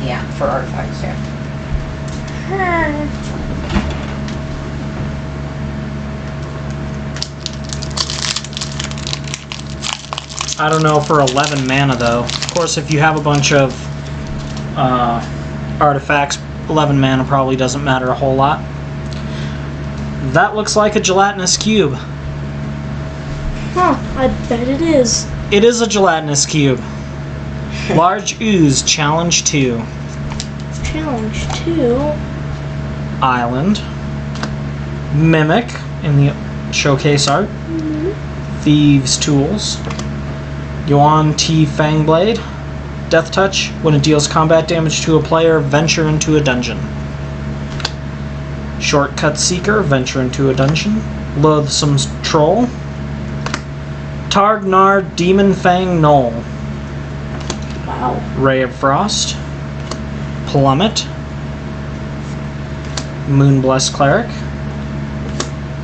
yeah, for artifacts, yeah. I don't know for 11 mana though. Of course, if you have a bunch of artifacts, 11 mana probably doesn't matter a whole lot. That looks like a gelatinous cube. Huh, I bet it is. It is a gelatinous cube. Large Ooze, Challenge 2. Challenge 2. Island. Mimic in the showcase art. Thieves' Tools. Yuan T. Fangblade. Death Touch. When it deals combat damage to a player, venture into a dungeon. Shortcut Seeker. Venture into a dungeon. Loathsome Troll. Targnar Demon Fang Knoll. Wow. Ray of Frost. Plummet. Moonblessed Cleric.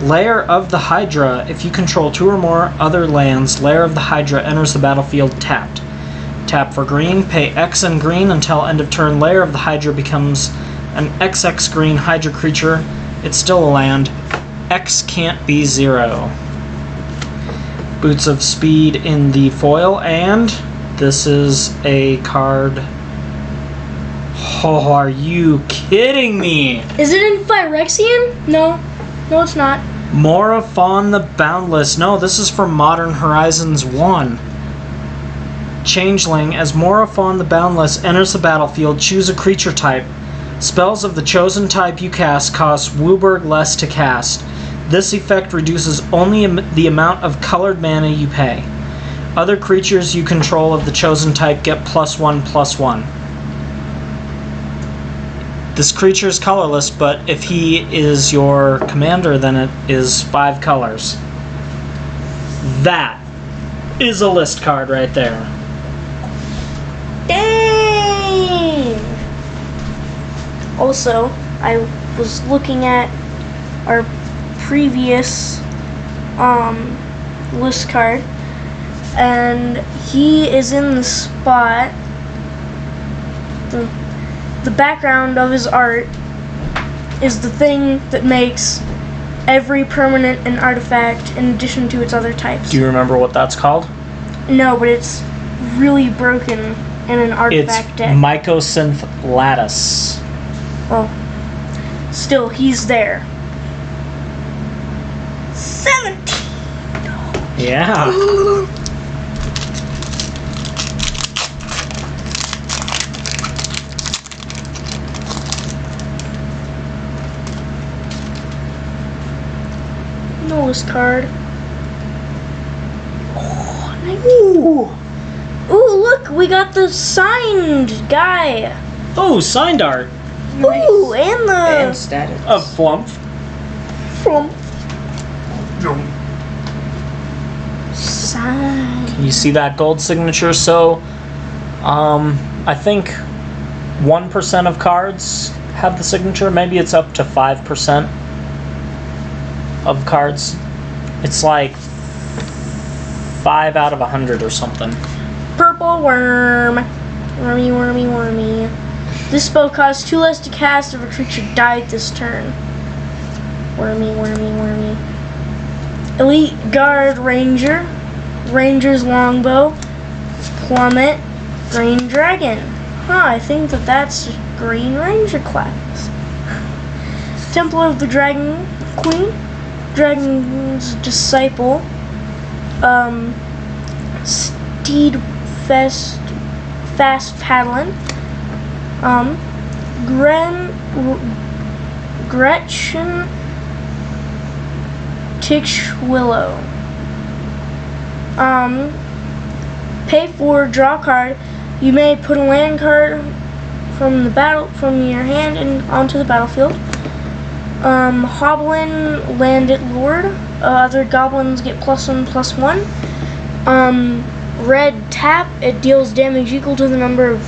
Lair of the Hydra. If you control 2 or more other lands, Lair of the Hydra enters the battlefield tapped. Tap for green, pay X and green until end of turn. Lair of the Hydra becomes an XX green Hydra creature. It's still a land. X can't be 0. Boots of Speed in the foil, and this is a card. Oh, are you kidding me? Is it in Phyrexian? No. No, it's not. Moraphon the Boundless. No, this is from Modern Horizons 1. Changeling. As Moraphon the Boundless enters the battlefield, choose a creature type. Spells of the chosen type you cast cost Wooburg less to cast. This effect reduces only the amount of colored mana you pay. Other creatures you control of the chosen type get +1/+1. This creature is colorless, but if he is your commander, then it is 5 colors. That is a list card right there. Dang! Also, I was looking at our previous list card, and he is in the spot. The background of his art is the thing that makes every permanent an artifact in addition to its other types. Do you remember what that's called? No, but it's really broken in an It's artifact deck. Mycosynth Lattice. Well, still, he's there. 17! Yeah. Nose card. Oh, nice. Ooh, look, we got the signed guy. Oh, signed art Ooh, and the And status. of Flump. from sign. You see that gold signature? So, I think 1% of cards have the signature. Maybe it's up to 5% of cards. It's like 5 out of 100 or something. Purple worm. Wormy, wormy, wormy. This spell costs 2 less to cast if a creature died this turn. Wormy, wormy, wormy. Elite Guard Ranger. Ranger's Longbow. Plummet. Green Dragon. Huh, I think that's Green Ranger class. Temple of the Dragon Queen. Dragon's Disciple. Steed Fast Paddlin'. Gretchen Titchwillow. Pay for draw card. You may put a land card from your hand and onto the battlefield. Hoblin Landed Lord. Other goblins get +1/+1. Red tap. It deals damage equal to the number of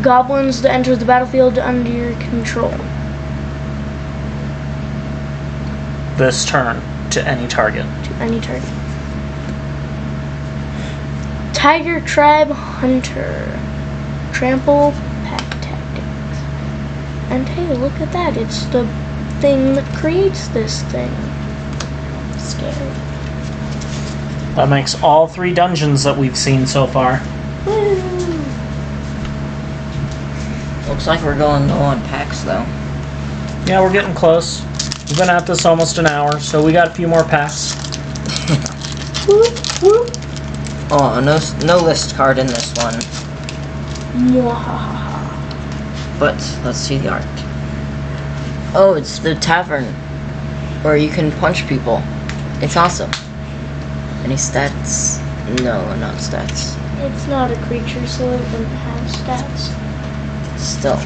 goblins that enter the battlefield under your control. This turn to any target. To any target. Tiger Tribe Hunter. Trample pack tactics. And hey, look at that. It's the thing that creates this thing. Scary. That makes all 3 dungeons that we've seen so far. Woo! Looks like we're going low on packs though. Yeah, we're getting close. We've been at this almost an hour, so we got a few more packs. Whoop, whoop. Oh, no list card in this one. Mwahaha. But let's see the art. Oh, it's the tavern where you can punch people. It's awesome. Any stats? No, not stats. It's not a creature, so it doesn't have stats. Still,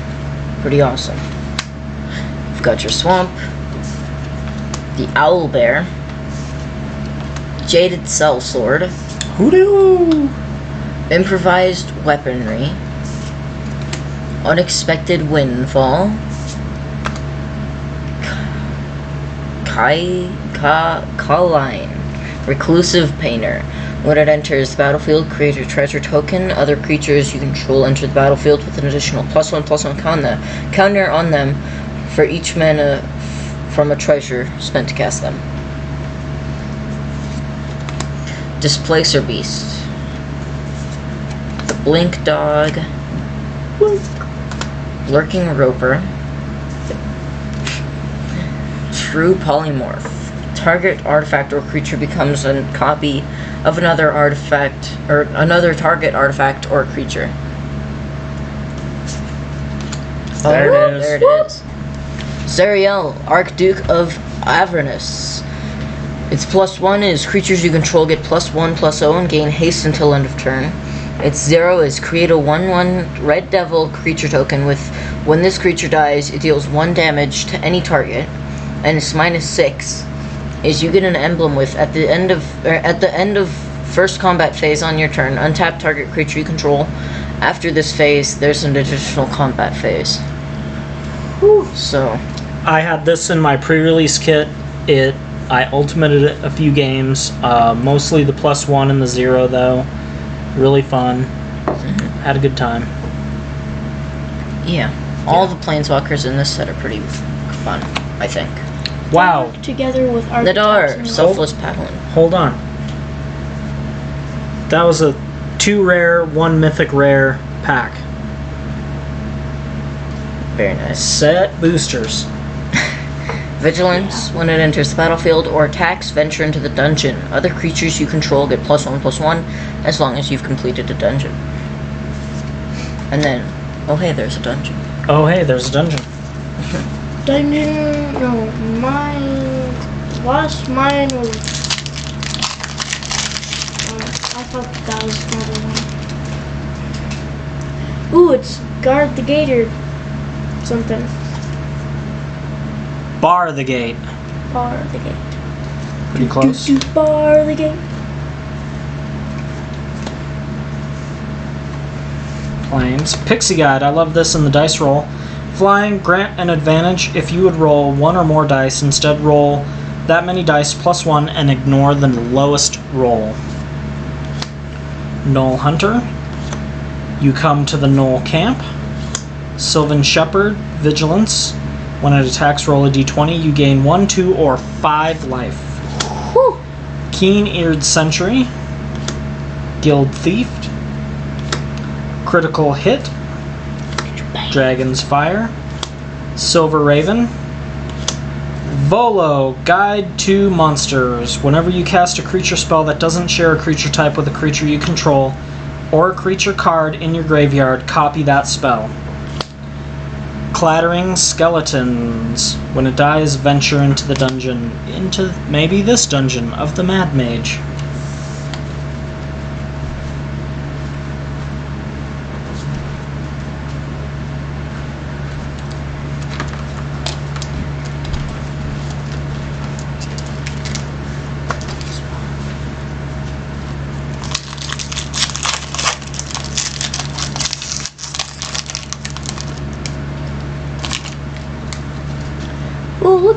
pretty awesome. You've got your swamp, the owl bear, jaded sellsword, Hoodoo! improvised weaponry, unexpected windfall, Colline, reclusive painter. When it enters the battlefield, create a treasure token. Other creatures you control enter the battlefield with an additional +1/+1 counter on them for each mana from a treasure spent to cast them. Displacer Beast. The Blink Dog. Lurking Roper. True Polymorph. Target artifact or creature becomes a copy of another artifact, or another target artifact or creature. There it is. There it is. Zariel, Archduke of Avernus. Its +1 is creatures you control get +1/+0 and gain haste until end of turn. Its 0 is create a 1/1 Red Devil creature token with when this creature dies, it deals 1 damage to any target. And its -6 is you get an emblem with at the end of first combat phase on your turn, untap target creature you control. After this phase, there's an additional combat phase. Whew. So, I had this in my pre-release kit. I ultimated it a few games, mostly the +1 and the 0 though. Really fun. Had a good time. yeah. All the planeswalkers in this set are pretty fun, I think. Wow. Together with Nadar, archetypes. Selfless Paladin. Hold on. That was a 2 rare, 1 mythic rare pack. Very nice. Set boosters. Vigilance, when it enters the battlefield or attacks, venture into the dungeon. Other creatures you control get +1/+1 as long as you've completed a dungeon. And then, oh hey, there's a dungeon. Oh hey, there's a dungeon. Dungeon. No, mine. Last mine was. I thought that was another one. Ooh, it's guard the gate or something. Bar the gate. Bar the gate. Pretty close. Bar the gate. Planes. Pixie Guide. I love this in the dice roll. Flying, grant an advantage if you would roll 1 or more dice. Instead, roll that many dice +1 and ignore the lowest roll. Knoll Hunter. You come to the Knoll Camp. Sylvan Shepherd. Vigilance. When it attacks, roll a d20. You gain 1, 2, or 5 life. Whew. Keen-Eared Sentry. Guild Thief. Critical Hit. Dragon's Fire. Silver Raven. Volo, Guide to Monsters. Whenever you cast a creature spell that doesn't share a creature type with a creature you control, or a creature card in your graveyard, copy that spell. Clattering Skeletons. When it dies, venture into the dungeon. Into maybe this dungeon of the Mad Mage.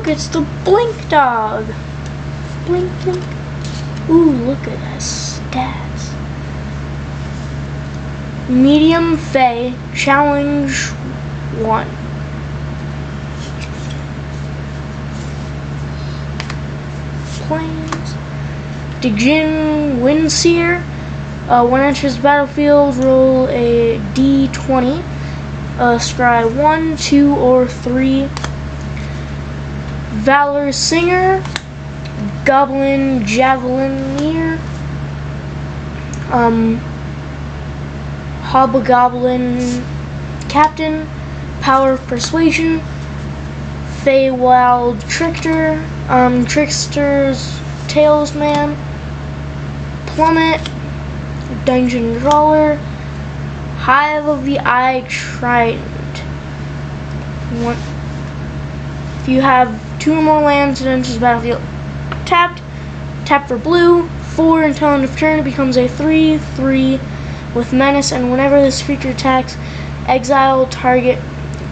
it's the Blink Dog. Blink, blink. Ooh, look at that stats. Medium Fey, challenge 1. Planes. Dijin Windseer. When enters the battlefield, roll a d20. Scry 1, 2, or 3. Valor Singer. Goblin Javelineer. Hobgoblin Captain. Power of Persuasion. Feywild Trickster. Trickster's Talesman. Plummet. Dungeon Dweller. Hive of the Eye Trident. If you have 2 or more lands that enters the battlefield tapped, tap for blue. 4 until end of turn, it becomes a 3/3 with menace, and whenever this creature attacks, exile target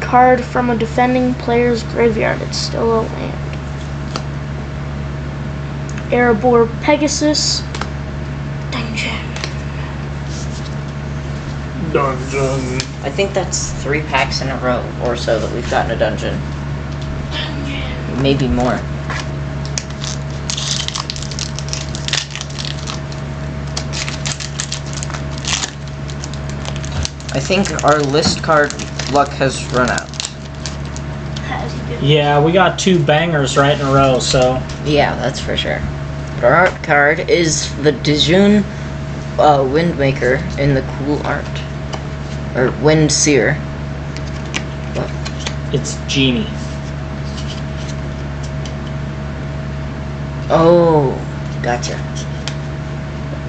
card from a defending player's graveyard. It's still a land. Erebor Pegasus. Dungeon. I think that's 3 packs in a row or so that we've gotten a dungeon. Maybe more. I think our list card luck has run out. Yeah, we got 2 bangers right in a row, so. Yeah, that's for sure. But our art card is the Dijun Windmaker in the cool art. Or Windseer. What? It's Genie. Oh, gotcha.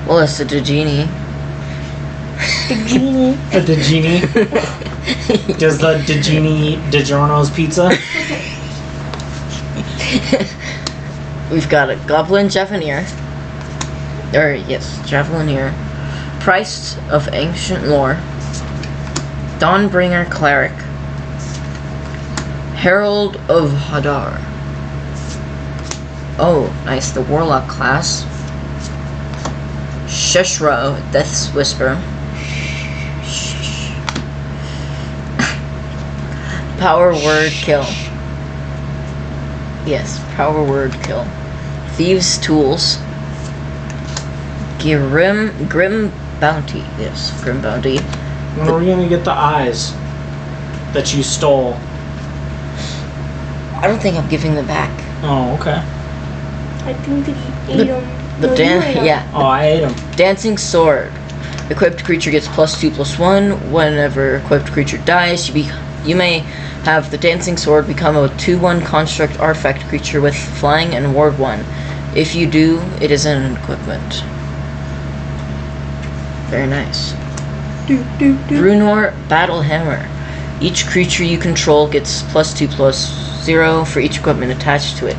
Well, it's the Dijini. The genie. The Genie. Does the Genie eat DiGiorno's pizza? We've got a Goblin Javelineer. Or, yes, Javelineer. Priest of Ancient Lore. Dawnbringer Cleric. Herald of Hadar. Oh, nice. The Warlock class. Sheshro, Death's Whisper. Power Word Kill. Yes, Power Word Kill. Thieves' Tools. Grim Bounty. Yes, Grim Bounty. When are we gonna get the eyes that you stole? I don't think I'm giving them back. Oh, okay. I think that he ate them. Yeah. Oh, I ate them. Dancing Sword. Equipped creature gets +2/+1. Whenever equipped creature dies, you may have the Dancing Sword become a 2/1 construct artifact creature with flying and ward 1. If you do, it is an equipment. Very nice. Brunor Battle Hammer. Each creature you control gets +2/+0 for each equipment attached to it.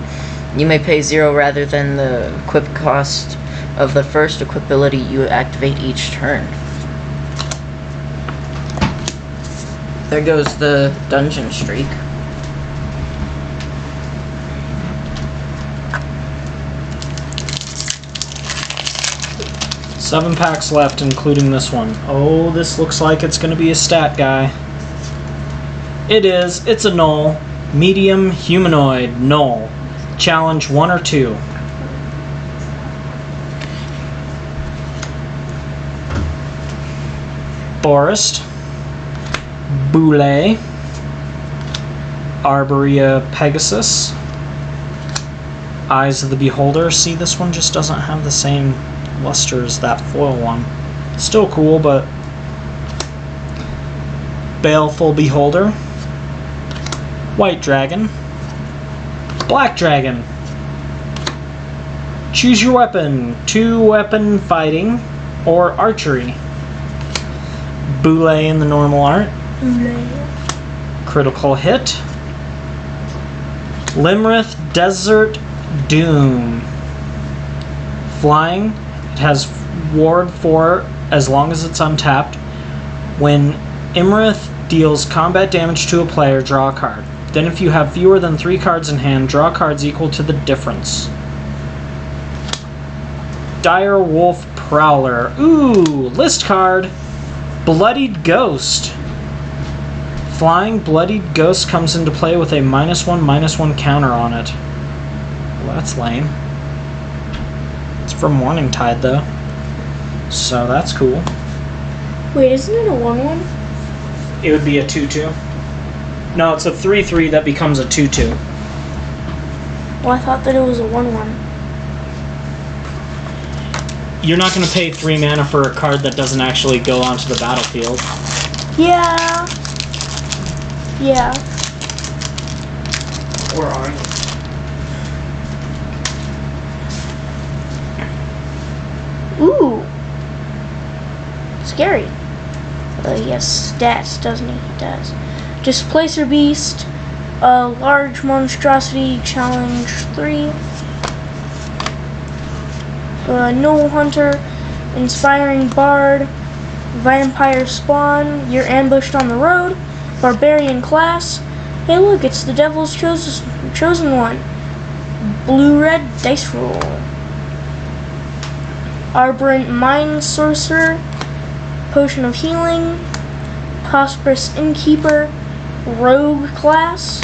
You may pay 0 rather than the equip cost of the first equipability you activate each turn. There goes the dungeon streak. Seven packs left, including this one. Oh, this looks like it's going to be a stat guy. It is. It's a Gnoll. Medium humanoid Gnoll. Challenge 1 or 2. Forest. Boule. Arborea Pegasus. Eyes of the Beholder. See, this one just doesn't have the same luster as that foil one. Still cool, but Baleful Beholder. White Dragon. Black Dragon. Choose your weapon. 2-weapon fighting or archery. Boule in the normal art. Critical hit. Limrith Desert Doom. Flying. It has ward 4 as long as it's untapped. When Imrith deals combat damage to a player, draw a card. Then if you have fewer than 3 cards in hand, draw cards equal to the difference. Dire Wolf Prowler. Ooh, list card. Bloodied Ghost. Flying Bloodied Ghost comes into play with a -1/-1 counter on it. Well, that's lame. It's from Morningtide, though. So that's cool. Wait, isn't it a 1/1? It would be a 2/2. No, it's a 3/3 that becomes a 2/2. Well, I thought that it was a 1/1. You're not going to pay 3 mana for a card that doesn't actually go onto the battlefield. Yeah. Yeah. Or are you? Ooh. Scary. Yes, stats, doesn't he? He does. Displacer Beast, Large Monstrosity, Challenge 3. Gnoll Hunter, Inspiring Bard, Vampire Spawn, you're ambushed on the road, Barbarian Class. Hey look, it's the Devil's Chosen One. Blue-red dice roll. Arborant Mind Sorcerer, Potion of Healing, Prosperous Innkeeper, Rogue Class,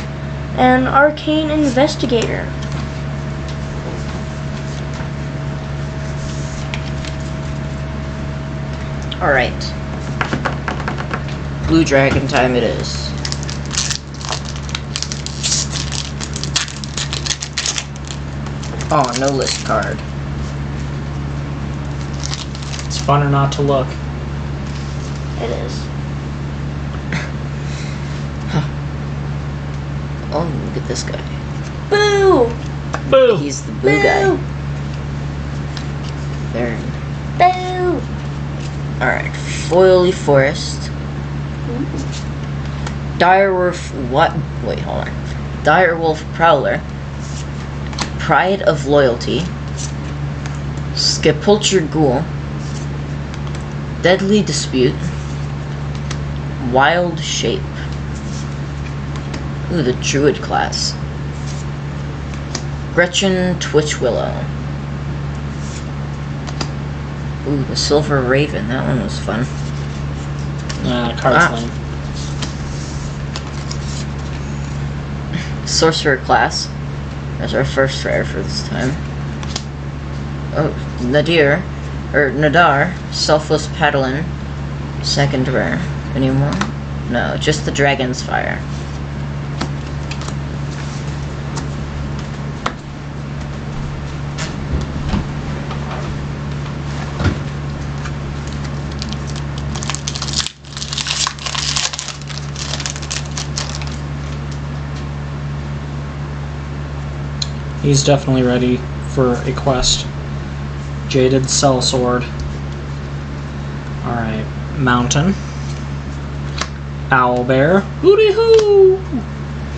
and Arcane Investigator. Alright. Blue Dragon time it is. Oh, no list card. It's funner not to look. It is. Oh, look at this guy. Boo! Boo! He's the blue Boo! guy. There. Boo! Alright, Foily Forest. Direwolf. What? Wait, hold on. Direwolf Prowler. Pride of Loyalty. Sepulchre Ghoul. Deadly Dispute. Wild Shape. Ooh, the Druid class. Gretchen Twitchwillow. Ooh, the Silver Raven. That one was fun. Card's lame. Sorcerer class. That's our first rare for this time. Oh, Nadar, Selfless Paladin, second rare. Any more? No, just the Dragon's Fire. He's definitely ready for a quest. Jaded Sellsword. Alright. Mountain. Owlbear. Hooty hoo!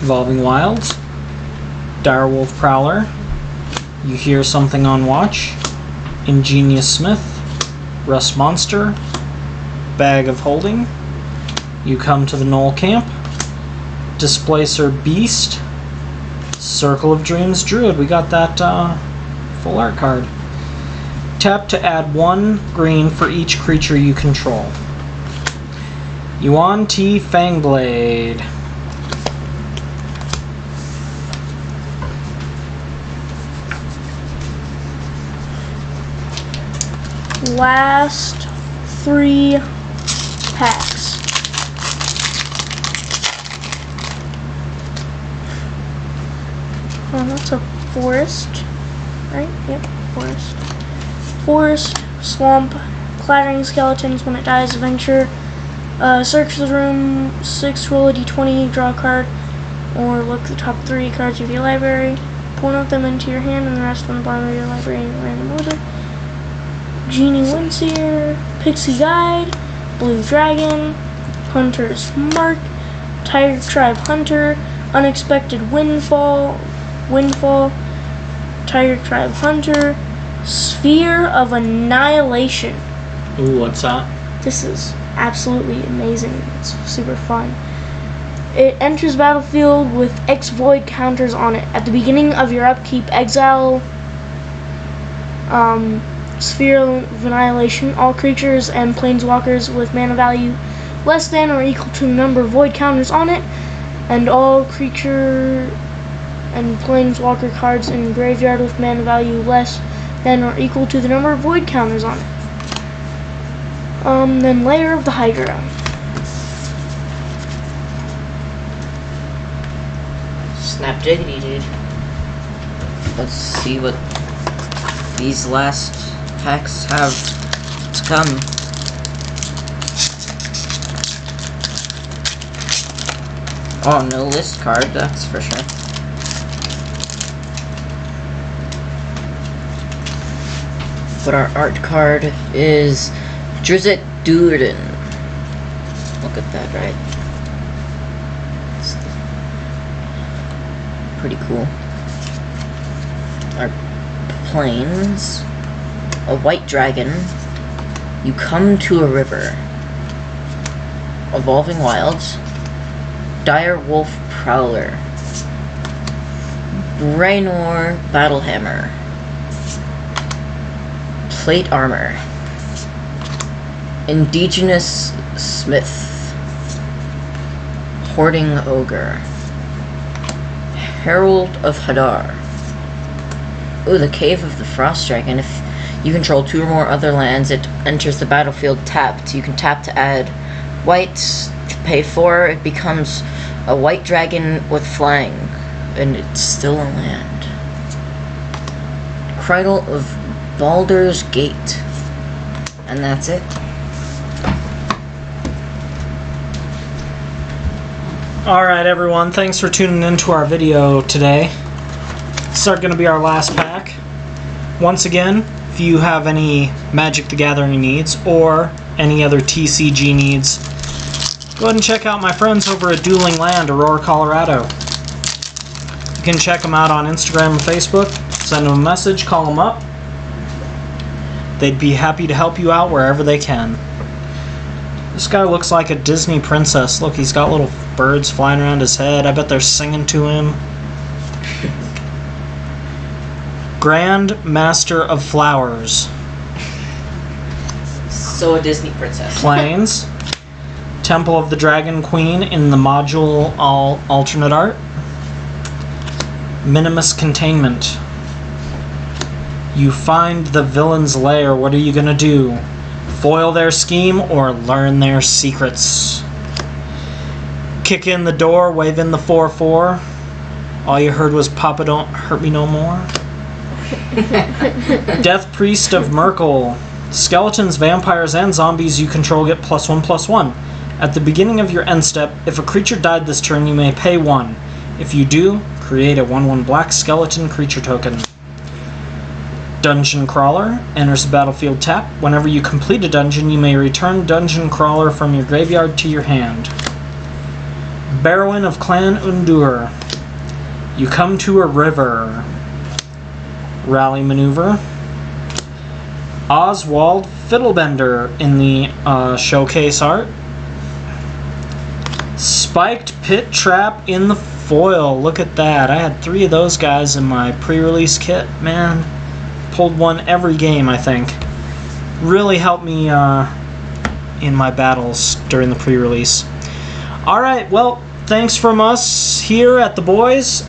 Evolving Wilds. Direwolf Prowler. You Hear Something on Watch. Ingenious Smith. Rust Monster. Bag of Holding. You Come to the Gnoll Camp. Displacer Beast. Circle of Dreams Druid. We got that full art card. Tap to add 1 green for each creature you control. Yuan Ti Fangblade. Last 3 packs. Oh, that's a forest, right? Yep, forest. Forest, swamp, clattering skeletons. When it dies, adventure. Search the room, 6, roll a d20, draw a card, or look at the top 3 cards of your library. Point them into your hand, and the rest on the bottom of your library in random order. Genie Windseer, Pixie Guide, Blue Dragon, Hunter's Mark, Tiger Tribe Hunter, Unexpected Windfall, Tiger Tribe Hunter, Sphere of Annihilation. Ooh, what's that? This is absolutely amazing. It's super fun. It enters battlefield with X void counters on it. At the beginning of your upkeep, exile Sphere of Annihilation. All creatures and planeswalkers with mana value less than or equal to the number of void counters on it, and all creature and planeswalker cards in graveyard with mana value less than or equal to the number of void counters on it. Then Lair of the Hydra. Snap diggity, dude. Let's see what these last packs have to come. Oh, no list card, that's for sure. But our art card is Drizzt Do'Urden. Look at that, right? It's pretty cool. Our planes. A white dragon. You come to a river. Evolving Wilds. Dire Wolf Prowler. Raynor Battlehammer. Plate Armor. Indigenous Smith. Hoarding Ogre. Herald of Hadar. Ooh, the Cave of the Frost Dragon. If you control 2 or more other lands, it enters the battlefield tapped. You can tap to add white, to pay 4, it becomes a white dragon with flying, and it's still a land. Cradle of Baldur's Gate. And that's it. Alright everyone, thanks for tuning into our video today. This is going to be our last pack. Once again, if you have any Magic the Gathering needs or any other TCG needs, go ahead and check out my friends over at Dueling Land, Aurora, Colorado. You can check them out on Instagram and Facebook. Send them a message, call them up. They'd be happy to help you out wherever they can. This guy looks like a Disney princess. Look, he's got little birds flying around his head. I bet they're singing to him. Grand Master of Flowers. So a Disney princess. Plains. Temple of the Dragon Queen in the module alternate art. Minimus Containment. You find the villain's lair. What are you gonna do? Foil their scheme or learn their secrets? Kick in the door, wave in the 4/4. All you heard was Papa Don't Hurt Me No More. Death Priest of Merkel. Skeletons, vampires, and zombies you control get +1/+1. At the beginning of your end step, if a creature died this turn, you may pay 1. If you do, create a 1/1 black skeleton creature token. Dungeon Crawler. Enters the battlefield tapped. Whenever you complete a dungeon, you may return Dungeon Crawler from your graveyard to your hand. Barrowin of Clan Undur. You come to a river. Rally Maneuver. Oswald Fiddlebender in the showcase art. Spiked Pit Trap in the foil. Look at that. I had 3 of those guys in my pre-release kit. Man, pulled one every game, I think. Really helped me in my battles during the pre-release. Alright, well, thanks from us here at The Boys.